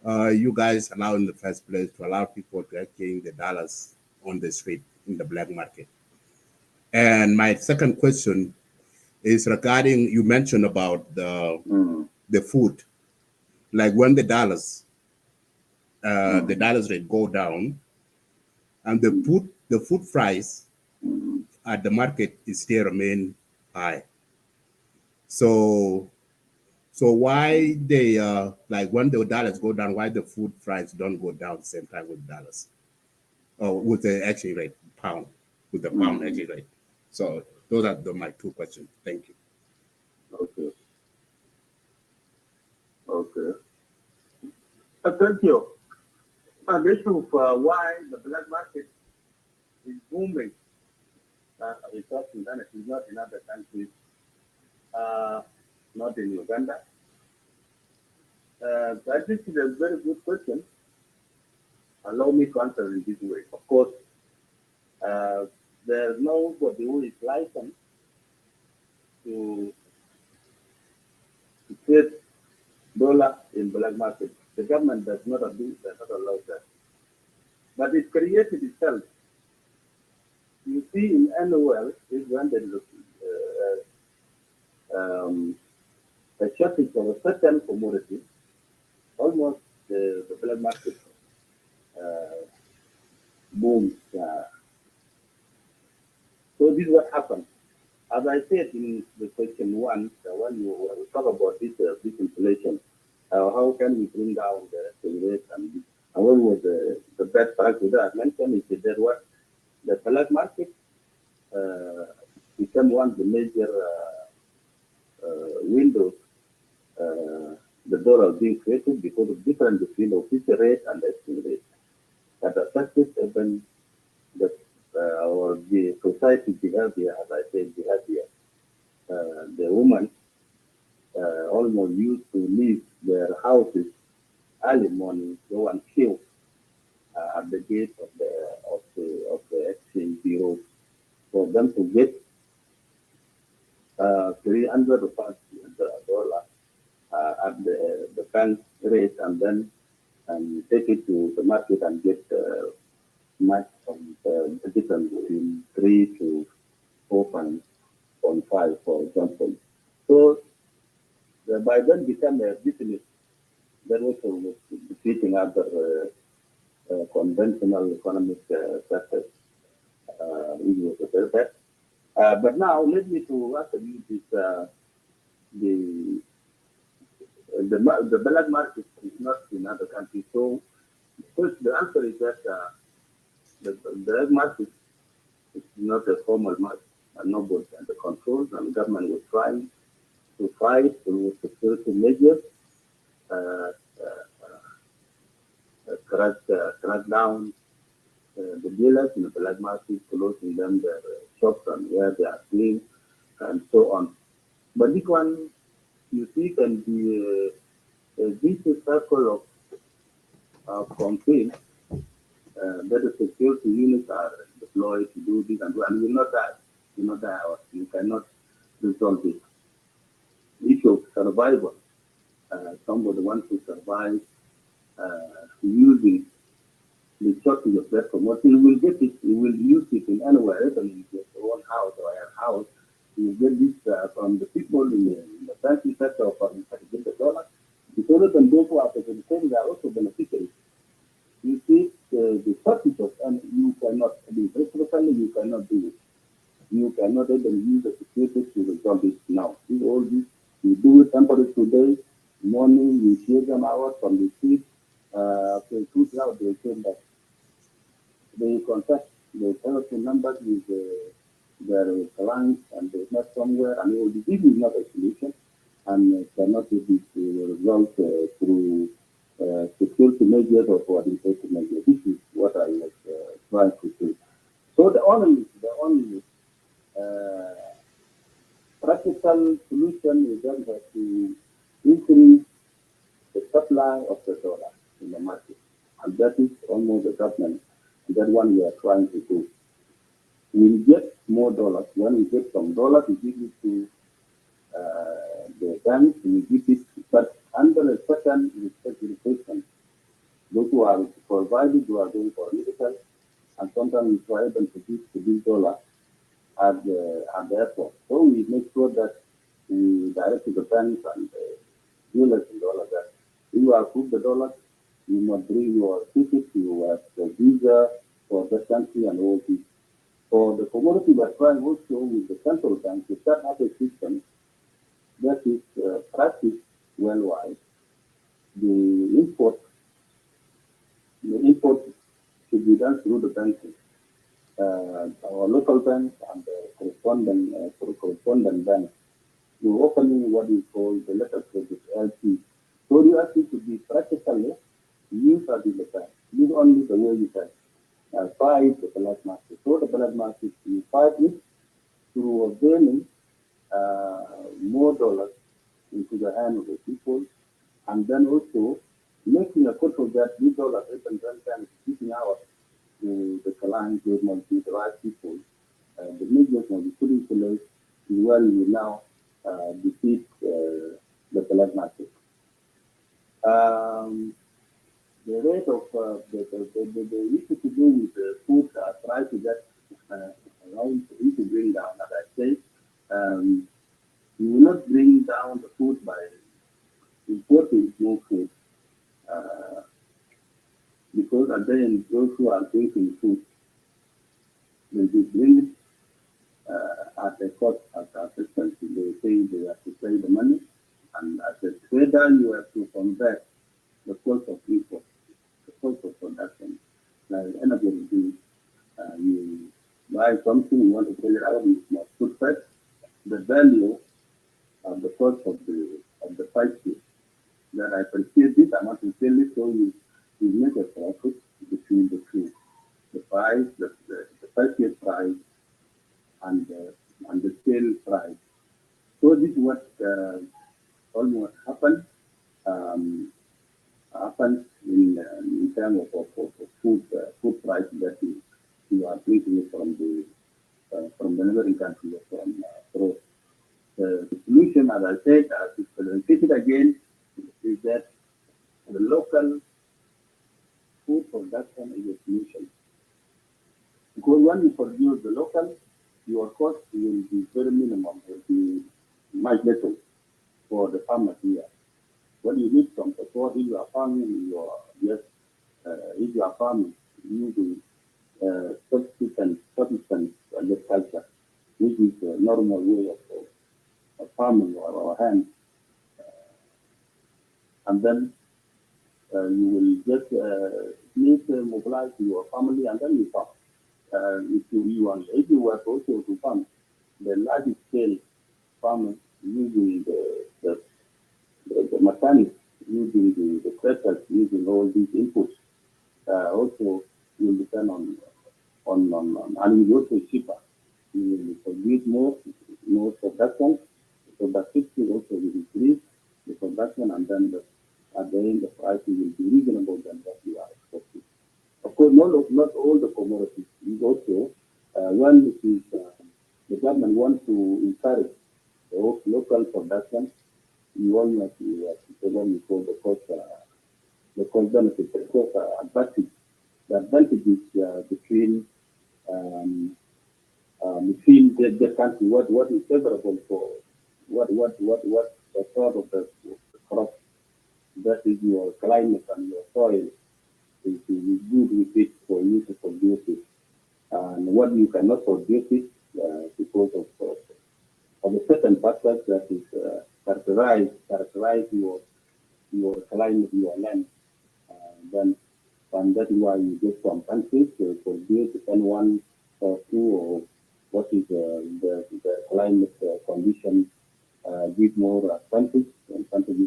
you guys allow in the first place to allow people to exchange the dollars on the street in the black market? And my second question is regarding, you mentioned about the food, like when the dollars rate go down, and the food price at the market is still remain high. So why they like when the dollars go down, why the food price don't go down at the same time with dollars, or with the exchange rate pound, with the pound exchange rate? So those are my two questions. Thank you. Okay. Thank you. An issue of why the black market is booming in South Sudan, it is not in other countries, not in Uganda. I think it's a very good question. Allow me to answer in this way. Of course, there's nobody who is licensed to trade dollar in black market. The government does not allow that. But it created itself. You see, in NOL is when there is a shortage of a certain commodity, almost the black market booms. So this is what happened. As as I said in the question one, when you talk about this inflation, how can we bring down the exchange rate and what was the best practice that I mentioned is that what the black market become one of the major windows the dollar being created because of difference between the official rate and the exchange rate that affected even the or the society behavior, as I said, behavior. The women almost used to leave their houses early morning, go and queue at the gate of the exchange bureau for them to get $300 at the bank rate and then take it to the market and get much of the difference between 3 to 4.5, for example. So by then become a business that also was defeating other conventional economic sectors, which was a very bad. But now let me to answer you this the black market is not in other countries. So first the answer is that the black market is not a formal market and nobody under control, and the government was trying to fight through security measures, crack down the dealers in the black market, closing them their shops and where they are doing, and so on. But this one, you see, can be a vicious circle of complaints that the security units are deployed to do this and you will not die. You will not die, or you cannot resolve this issue of survival. Somebody wants to survive using the shortage of that promotion. You will get it, you will use it in anywhere, even in your own house or your house. You get this from the people in the banking sector or from the dollar. Because then those who are participating are also beneficiaries. You see, the shortage of, and you cannot, you cannot do it. You cannot even use the security to resolve it now. All this, you do it temporarily today, morning, you share them out from the street. Okay, 2 hours, they came back. They contact the telephone numbers with their clients and they met somewhere, and all this is not a solution and cannot be resolved through security measures or coordinated measures. This is what I was trying to say. So the only practical solution is then to increase the supply of the dollar in the market, and that is almost the government. That one we are trying to do. We'll get more dollars. When we get some dollars, we give it to the banks, we give it, but under a certain restriction. Those who are provided, who are going for medical, and sometimes we try them to give this dollar at the airport. So we make sure that we direct to the banks and dealers in dollars that you approve the dollars, you must bring your ticket, you have the visa for the country and all this. For the commodity, we are trying also with the central bank to set up a system that is practiced worldwide. The import should be done through the banking, our local banks and the correspondent banks. We're opening what we call the letter credit LC. So you actually to be practically used as in the bank. Use only the way you can fight the black market. So the black market, you fight it through obtaining more dollars into the hand of the people, and then also making a control that these dollars even then keeping out to the clients, they must be the right people. The measures must be put in place where we now defeat the black market. The rate of the issue to do with the food, try to get around to bring down. As I say, you will not bring down the food by importing more food, because those who are drinking food, when they bring it at the cost as assistance. They say they have to pay the money, and as a trader, you have to convert the cost of import, the cost of production. Like anybody do, you buy something, you want to sell it out, you must put first the value of the cost of the price that I purchase this, I want to sell it, so you make a profit between the two, the price, the purchase price, and the sale price. So this is what almost happened. Happens in terms of food price that you are taking from the neighboring country or from abroad. The solution, as I said, to repeat it again, is that the local food production is a solution. Because when you produce the local, your cost will be very minimum, will be much little for the farmers here. What you need some support if you are farming, if you are farming using subsistence agriculture, which is a normal way of farming our hands. And then you will just need to mobilize your family, and then you farm. If you work also to farm, the large scale farming using the mechanics, using the tractors, using all these inputs, also will depend on and will also cheaper. You will produce more production. The productivity also will increase the production, and then at the end the price will be reasonable than what you are expecting. Of course, not all the commodities. Is also when it is the government wants to encourage the local production, you always have to tell them before the cost benefit, the cost advantage. The advantage is between the country, what is favorable for what the sort of the crop, that is your climate and your soil is good with it for you to produce it, and what you cannot produce it because of a certain factors that is characterize your climate, your land, and that is why you get some countries to produce depend one or two or what is the climate condition give more advantage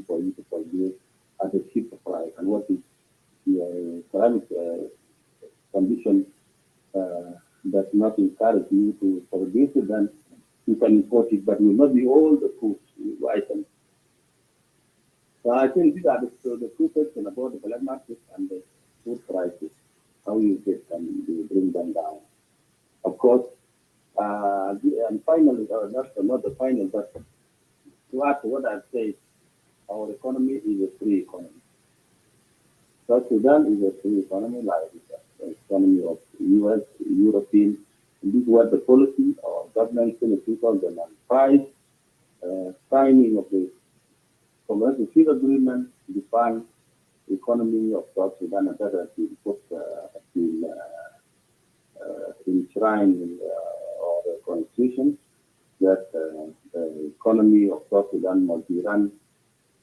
for you to produce at a cheaper price, and what is the climate condition does not encourage you to produce it, then you can import it, but will not be all the food items. So I think these are the two questions about the black market and the food prices, how you get them, you bring them down. Of course, and finally, not the final, but to add to what I've said, our economy is a free economy. South Sudan is a free economy, like the economy of US, European. And this was the policy of government in 2005, signing of the commercial peace agreement defined the economy of South Sudan, and that has been put enshrined in our constitution, that the economy of South Sudan must be run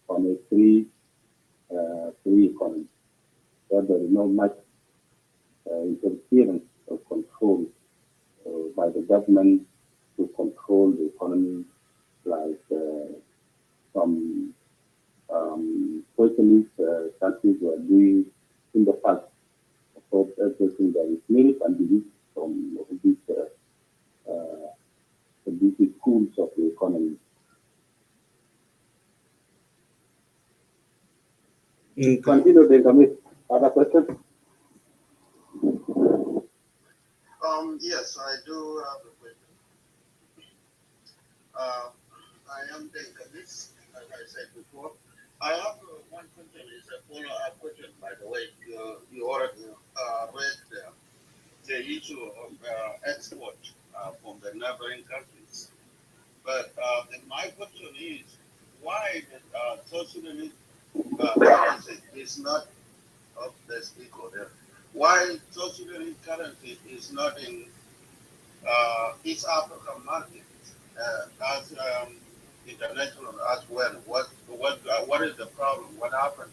on a free economy. So there is not much interference or control by the government to control the economy, like some socialist countries were doing in the past. Of course, everything that is merit and belief from these schools of the economy. Continue, Denkamit. Other questions? Yes, I do have a question. I am Denkamit, as I said before. I have one question, is a follow-up question, by the way. You already read the issue of export from the neighboring countries. But my question is, why the South Sudanese currency is not of the speaker there? Why South Sudanese currency is not in East African markets? as international as well. What is the problem? What happened?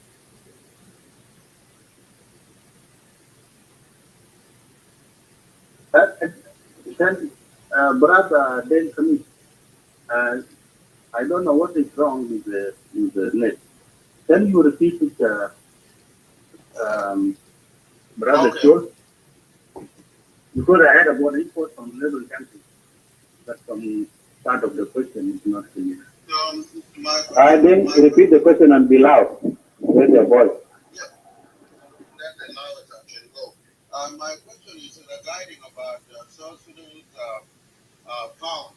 Then, brother, then commit. I don't know what is wrong with the net. Can you repeat it, brother Okay. George? Because I had about report from level countries, but some part of the question is not clear. I think repeat the question and be loud. Raise your voice. Yeah, that's the loudest I can go. My question is regarding about South Sudan's pound.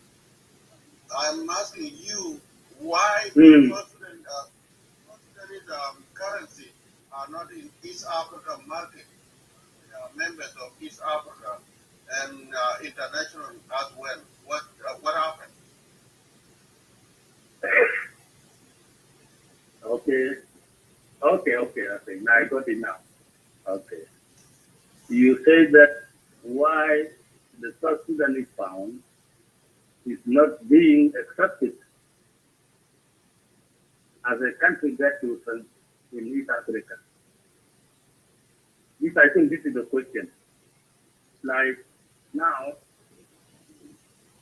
I'm asking you why South Sudanese currency are not in East African market, members of East Africa and international as well. What happened? Okay. Now I got it now. Okay. You say that why the South Sudanese pound is not being accepted as a country that you in East Africa. I think this is the question. Like now,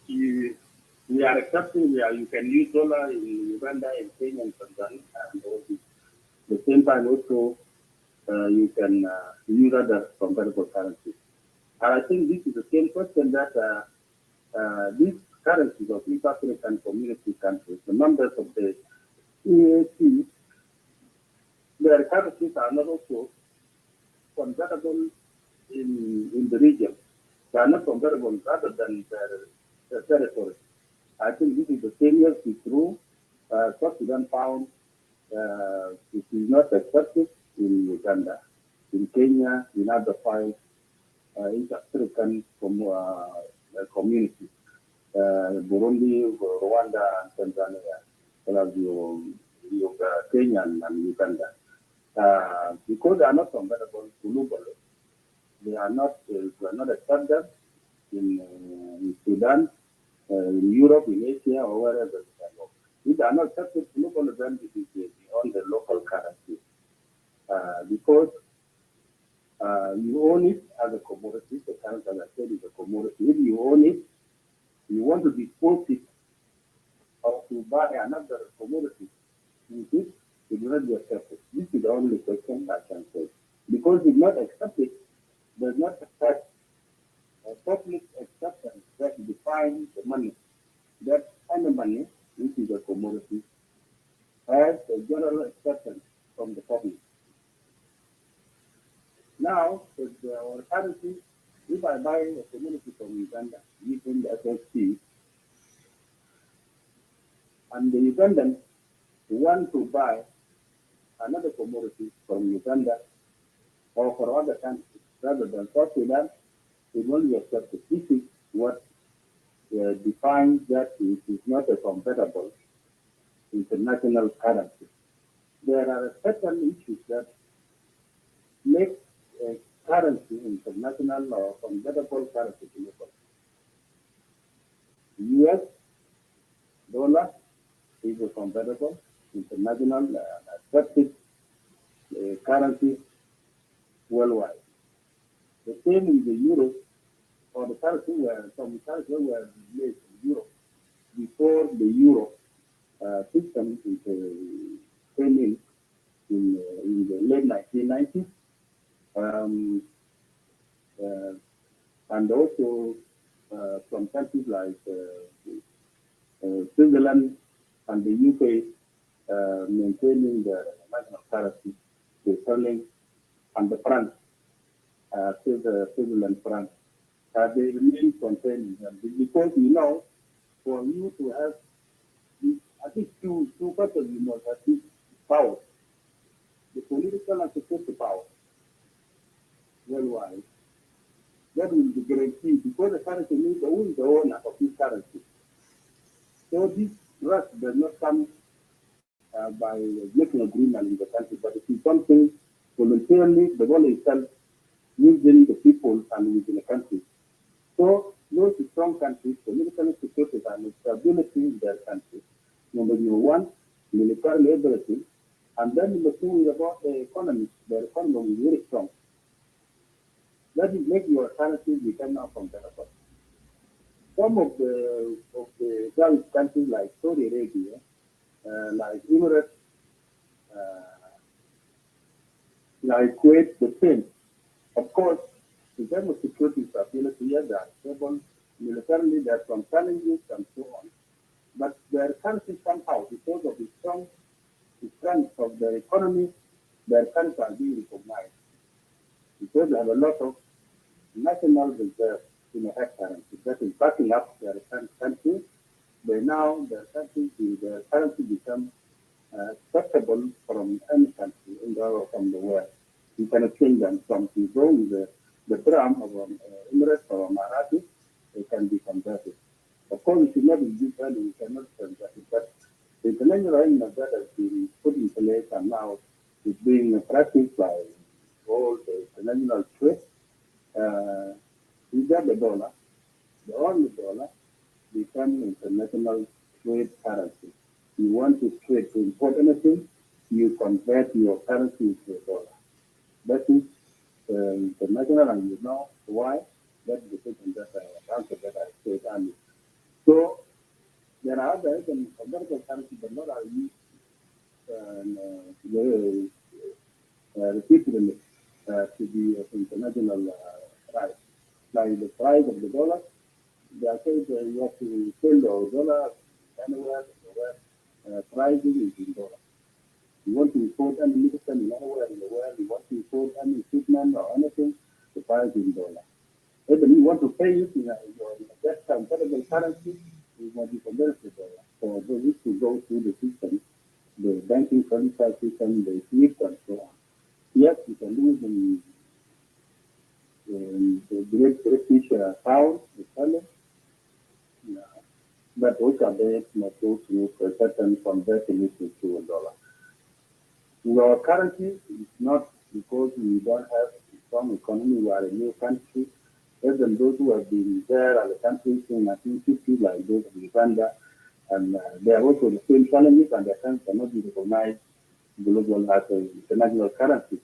we are accepting, you can use dollar in Uganda, in Kenya, and Tanzania, and all this. At the same time, also, you can use other comparable currencies. And I think this is the same question that these currencies of East African community countries, the members of the EAC, their currencies are not also convertible in the region. They are not convertible rather than their territory. I think this is the same as true. South Sudan Pound it is not accepted in Uganda, in Kenya, in other five East African communities, Burundi, Rwanda, and Tanzania, Kenya and Uganda. Because they are not convertible globally, they are not accepted in Sudan, in Europe, in Asia, or wherever they can go. If they are not accepted globally, then it is on the local currency. Because you own it as a commodity, the currency, as I said, is a commodity. If you own it, you want to dispose it or to buy another commodity with it, it will not be accepted. This is the only question I can say. Because it's not accepted, does not affect a public acceptance that defines the money. That any money, which is a commodity, has a general acceptance from the public. Now, with our currency, if I buy a commodity from Uganda using the SSC, and the Ugandans want to buy another commodity from Uganda or for other countries rather than South Sudan, it will be accepted. This is what defines that it is not a compatible international currency. There are certain issues that make a currency international or compatible currency global. US dollar is a compatible international accepted currency worldwide. The same with the euro, or the currency some currencies were made in Europe before the euro system came in the late 1990s. And also from countries like Switzerland and the UK maintaining the national currency, the sterling, and the franc, Switzerland franc, they remain contained. Because for you to have at least two factors, you must have this power, the political and security power worldwide. That will be guaranteed because the currency means who is the owner of this currency. So this trust does not come by making agreement in the country, but it is something voluntarily the government itself within the people and within the country. So those strong countries, political security and stability in their country. Number one, military ability. And then the thing about the economy. Their economy is very strong. That is make your currency become now comparable. Some of the Gulf countries like Saudi Arabia, like Emirates, like Kuwait, the same. Of course, in terms of security stability, yes, they are stable. Militarily, there are some challenges and so on. But their country somehow, because of the strong strength of their economy, their countries are being recognized. Because they have a lot of national reserve in a hard currency that is backing up their country. Now their currency become acceptable from any country in from the world. You cannot change them from to go with the drum of Emirates or Marathi, they can be converted. Of course, it should not be different, we cannot convert it, but the international arrangement that has been put in place and now is being practiced by all the international trade. You get the dollar, the only dollar become international trade currency. You want to trade to import anything, you convert your currency into a dollar. That is international, and you know why. That's the thing that answer that I said earlier. So there are other convertible currencies that not are used repeatedly to be international price. Like the price of the dollar, they are saying you have to sell the dollar anywhere where pricing is in dollars. You want to import any medicine anywhere in the world, you want to import any equipment or anything, the price is in dollars. If you want to pay it in your best convertible currency, it must be converted to dollar. So they need to go through the system, the banking financial system, the SWIFT and so on. Yes, you can lose in the Great British Pound, the dollar, but also they must go through a certain converting it into a dollar. Our currency is not because we don't have a strong economy, we are a new country. Even those who have been there as a country in 1950, like those of Uganda, and they are also the same challenges, and their currency cannot be recognized global as an international currency.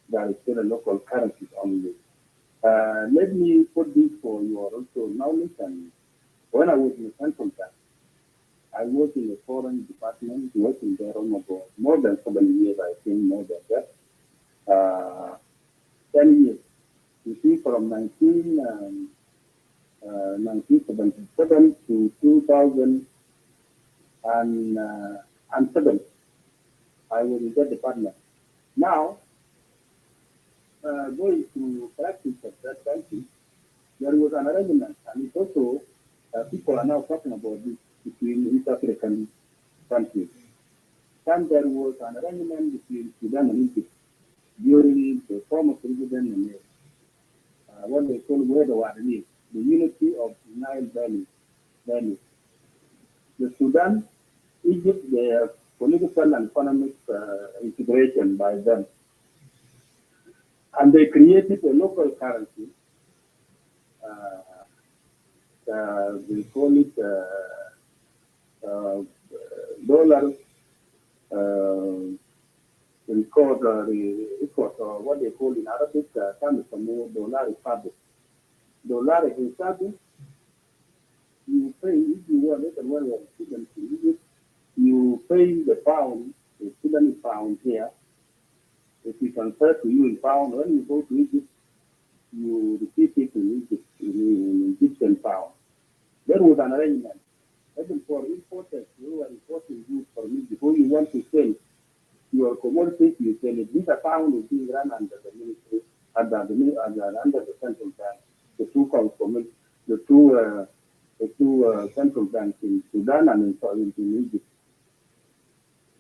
There is still a local currency only. Let me put this for your also knowledge. And when I was in the central bank, I worked in the foreign department, working there almost more than 7 years, I think, more than that. 10 years. You see, from 1977 to 2007, I was in that department. Now, going to practice at that country, there was an arrangement, and it also, people are now talking about this between East African countries. And there was an arrangement between Sudan and Egypt during the former president and what they call the unity of Nile Valley. The Sudan, Egypt, they have political and economic integration by them. And they created a local currency. They call it dollar record, what they call in Arabic, dollar republic. Dollar republic, you pay, if you want it, and when you are student in Egypt, you pay the pound, the Sudanese pound here. If we transfer to you in pound, when you go to Egypt, you receive it in Egypt, in Egyptian pound. There was an arrangement. Even for importers who are importing goods from Egypt, before you want to sell your commodities, you sell it. This account is being run under the ministry, under the central bank. The two central banks in Sudan and in Egypt.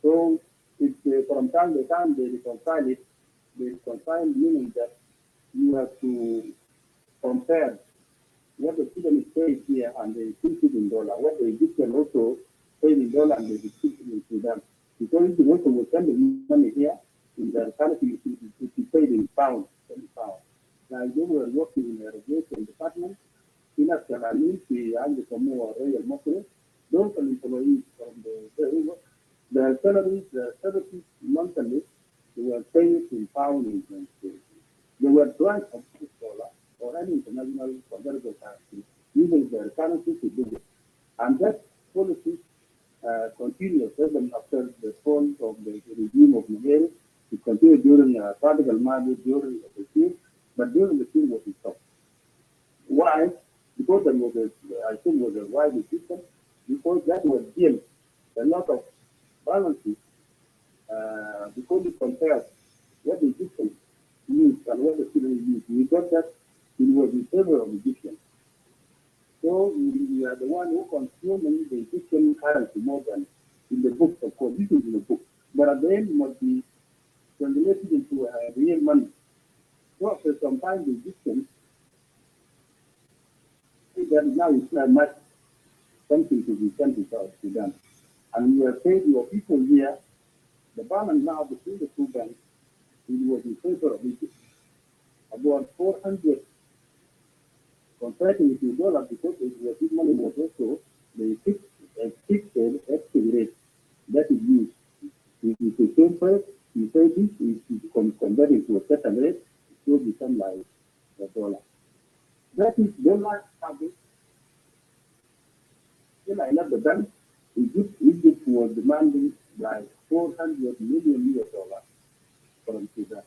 So from time to time they reconcile it. They reconcile meaning that you have to compare what the Sudanese pay here and they receive it in dollar. What the Egyptian also pay in dollar and they receive it in Sudan. Because the also will send the money here in their currency, it is paid in pounds. Now they were working in the regulation department. Those employees from the salaries, the services monthly, they were paid in pounds and they were trying to dollar or any international convertible currency using their currency to do it. And that policy continues even after the fall of the regime of Nigeria. It continued during Radical Mahdi, during the regime, but during the regime was stopped. Why? Because there was I think was a wide decision, because that was deal a lot of balances, because you compare what the Egyptians used and what the Syrians used, we got that it was in favor of Egyptians. So we are the one who consuming the Egyptian currency more than in the book, of course. This is in the book. But at the end, it must be translated into real money. So after some time, the Egyptians, that now it's not much something to be sent to South Sudan. And we are saying to your people here, the balance now between the two banks, it was in favor of Egypt. About 400 comparing with dollar, because it was this money was also the fixed active rate that is used. If it's the same price, you say this is converted to a certain rate, it will become like a dollar. That is dollar habit. When I left the bank, Egypt was demanding like $400 million from Sudan.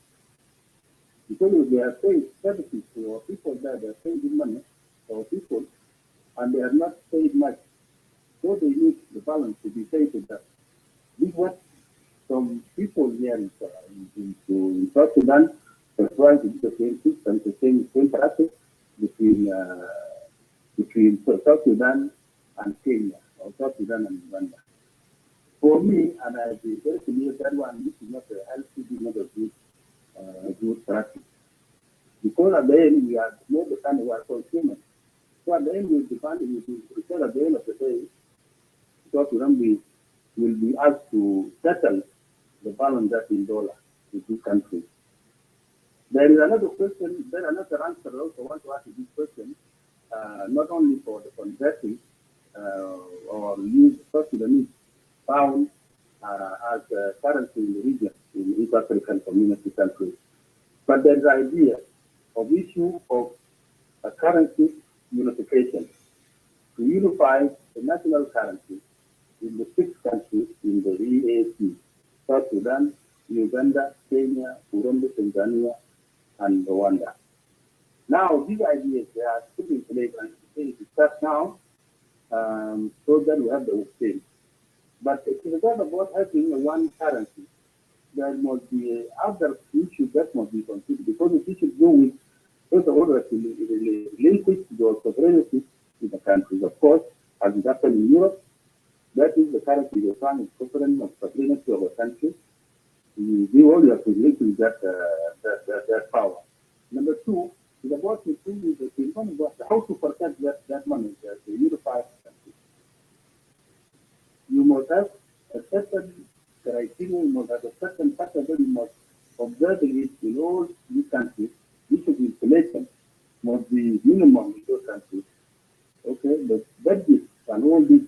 Because they are paying services to our people there, they are paying the money to our people, and they are not paid much. So they need the balance to be paid to them. This is what some people here in South Sudan are trying to do the same system, the same practice between South Sudan and Kenya, or South Sudan and Uganda. For me, and I've been very clear that one, this is not a healthy, this is not a good practice. Because at the end, we are more the kind of our consumers. So at the end, we'll depend, because at the end of the day, South Sudan will be asked to settle the balance that in dollar with this country. There is another question, there is another answer I also want to ask this question, not only for the converting or use South Sudanese pound as a currency in the region, in East African community countries. But there is an idea of issue of a currency unification, to unify the national currency in the 6 countries in the EAC, South Sudan, Uganda, Kenya, Burundi, Tanzania, and Rwanda. Now, these ideas, they are still in place and to start now, so that we have the same. But it is not about having a one currency. There must be other issues that must be considered, because it should go with, first of all, linkage to the sovereignty in the countries. Of course, as it happened in Europe, that is the currency the one is sovereign of sovereignty of a country. You all have to link with that power. Number 2 is about how to protect that money, the unified country. You must have a certain criteria, you must have a certain pattern, you must observe it in all these countries. Each of the inflation must be minimum in those countries. Okay, the budget and all this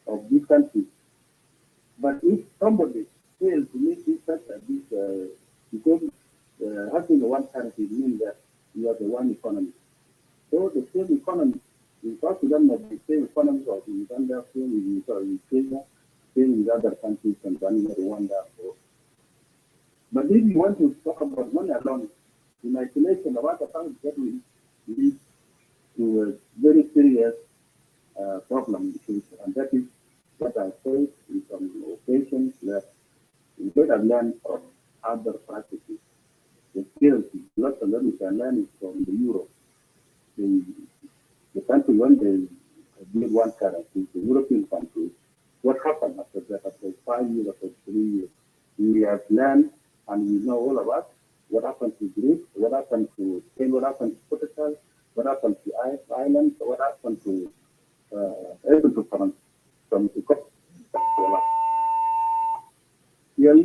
of these countries. But if somebody fails to make this such as this, because having the one currency means that you have the one economy. So the same economy in South Sudan must be the same economy of Uganda, same in Kenya, same with other countries, Tanzania, Rwanda. But if you want to talk about money alone, in isolation, about the countries that will lead to a very serious problem, and that is what I say in some occasions that we better learn from other practices. The skills, lots of them we can learn it from the Europe. The country when they build one currency, the European countries, what happened after that, after 5 years, after 3 years? We have learned and we know all about what happened to Greece, what happened to Spain, what happened to Portugal, what happened to Ireland, what happened to even to France, from here,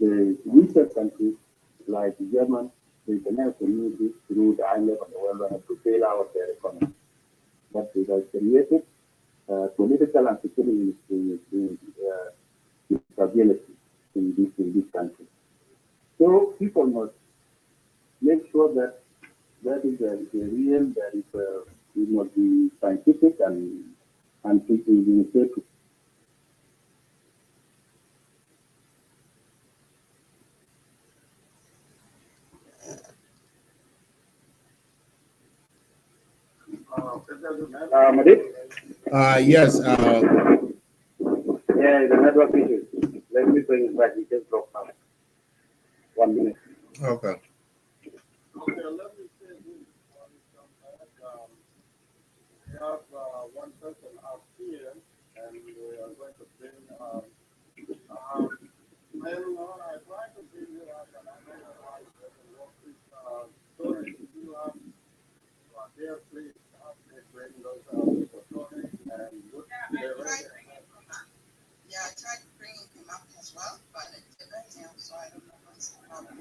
the weaker countries like Germany, the international community through the IMF and the World Bank to bail out their economy. but it has created political and security instability in this country. So people must make sure that that is the real, that is it must be scientific and initiative. Madid? Yes. Yeah, the network issue. Let me bring it back. We just dropped out. 1 minute. Okay. Okay, let me say this. We have one person up here, and we are going to bring. I don't know. I tried to bring you up, and I don't know why it doesn't work. Sorry, if you are there, please help me bring those people. Sorry, and look. Yeah, I tried bringing him up as well, but it didn't, so I don't know what's the problem.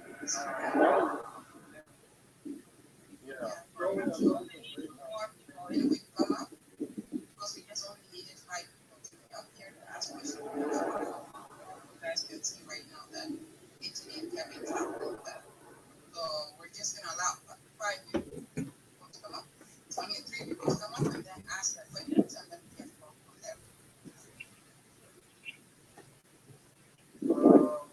Yeah. More people in we come up, because we just only needed 5 people to be up here to ask questions. You guys can see right now that it's having trouble with that. So we're just gonna allow 5 people to come up. I mean 3 people to come up and then ask their questions, and then we can go from there. Well,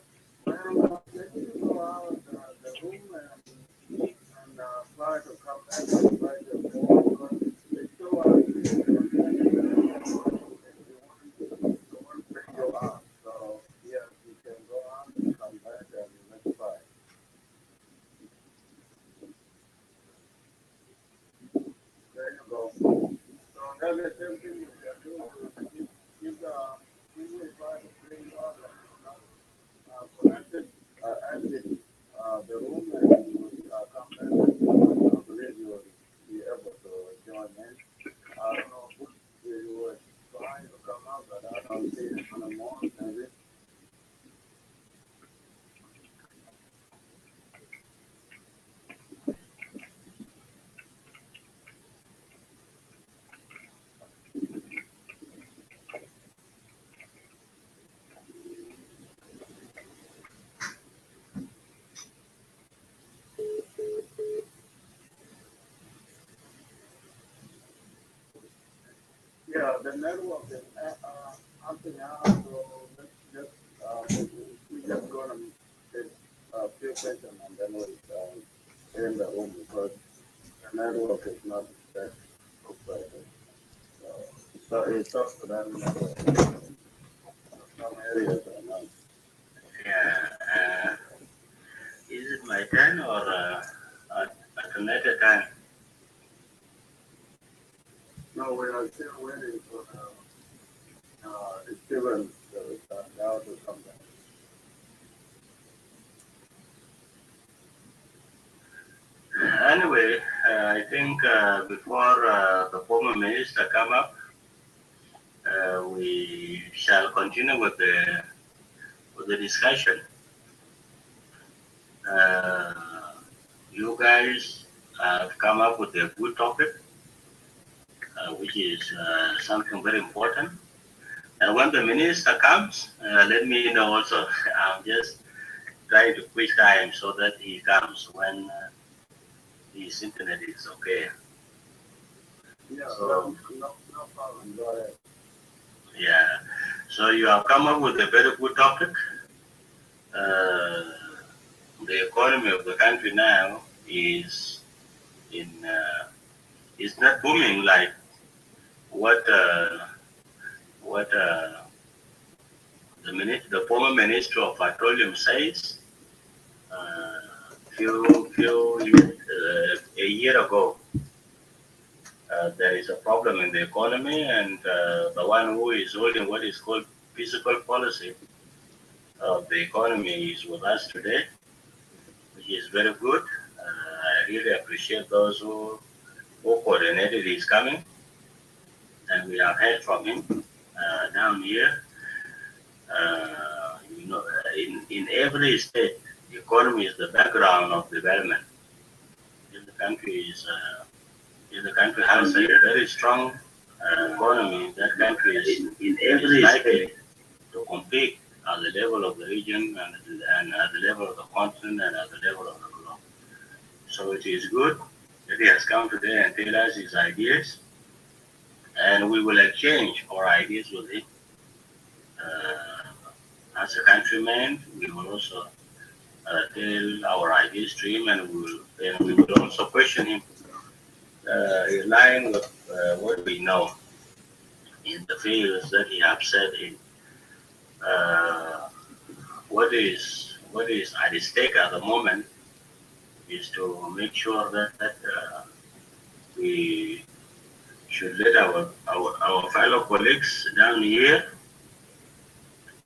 let me go out the room and try to come back and try to go, because they still are bring you up. So yes, you can go on and come back and let's try. There you go. So that's the same thing you can do. If we try to bring you up connected, exit the room, and you will come back. I believe you will be able to join in. I don't know who you were trying to come out, but I don't see it anymore. Maybe. Yeah, the network is acting out, so let's just we just gonna take a few questions and then we'll end the room, because the network is not that operated. So it's up to that network. Some areas are not. Yeah. Is it my turn or at another time? No, we are still waiting for the students now to come back. Anyway, I think before the former minister come up, we shall continue with the discussion. You guys have come up with a good topic, which is something very important. And when the minister comes, let me know also. I'm just trying to push time so that he comes when his internet is okay. Yeah, So, no problem. Go ahead. yeah. So you have come up with a very good topic. The economy of the country now is not booming like what the former Minister of Petroleum says. A year ago, there is a problem in the economy, and the one who is holding what is called fiscal policy of the economy is with us today, which is very good. I really appreciate those who coordinated his coming, and we have heard from him down here. In every state, the economy is the background of development. If the country if the country has a very strong economy, that country is likely to compete at the level of the region and at the level of the continent and at the level of the globe. So it is good that he has come today and tell us his ideas, and we will exchange our ideas with him. As a countryman, we will also tell our ideas to him, and we will also question him in line with what we know in the fields that he has said in. What is at stake at the moment is to make sure that we should let our fellow colleagues down here,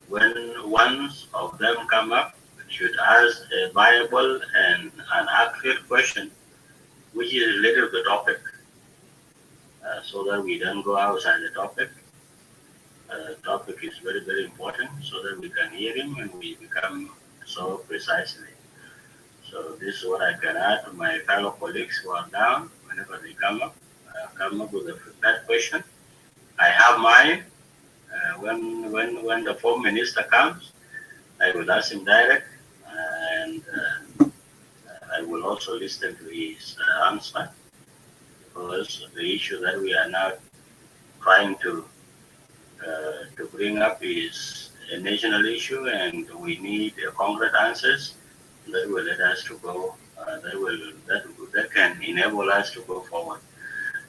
when ones of them come up, should ask a viable and an accurate question which is related to the topic, so that we don't go outside the topic. Topic is very, very important, so that we can hear him and we become so precisely. So this is what I can add to my fellow colleagues who are down. Whenever they come up with a prepared question. I have mine. When the Foreign Minister comes, I will ask him direct, and I will also listen to his answer, because the issue that we are now trying to bring up is a national issue, and we need concrete answers that will let us to go. That can enable us to go forward.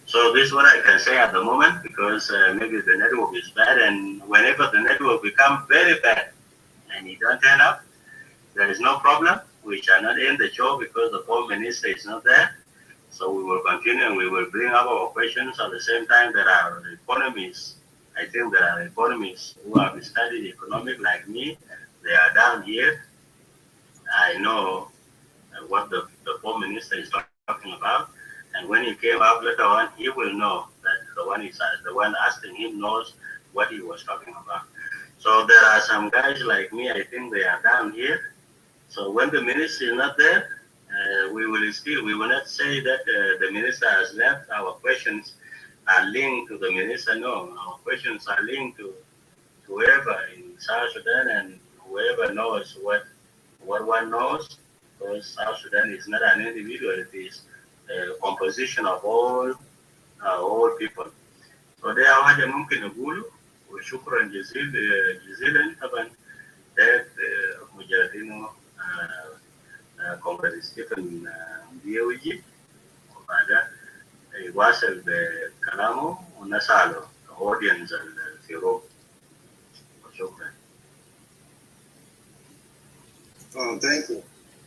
So this is what I can say at the moment, because maybe the network is bad, and whenever the network becomes very bad and you don't turn up, there is no problem. We shall not end the show because the Foreign Minister is not there. So we will continue and we will bring up our questions. At the same time, there are economists. I think there are economists who have studied economics like me. They are down here. I know what the Foreign Minister is talking about. And when he came up later on, he will know that the one asking him knows what he was talking about. So there are some guys like me, I think they are down here. So when the minister is not there, we will not say that the minister has left. Our questions are linked to the minister. No, our questions are linked to whoever in South Sudan and whoever knows what one knows, because South Sudan is not an individual, it is a composition of all people. So ده حاجة ممكن نقوله وشكرا جزيلا طبعا ده مجاهدينه كومريد ستيفن ديو يجي وبعدها يواصل بكلامه ونسأله الاودينس في روم. شكرا. Thank you.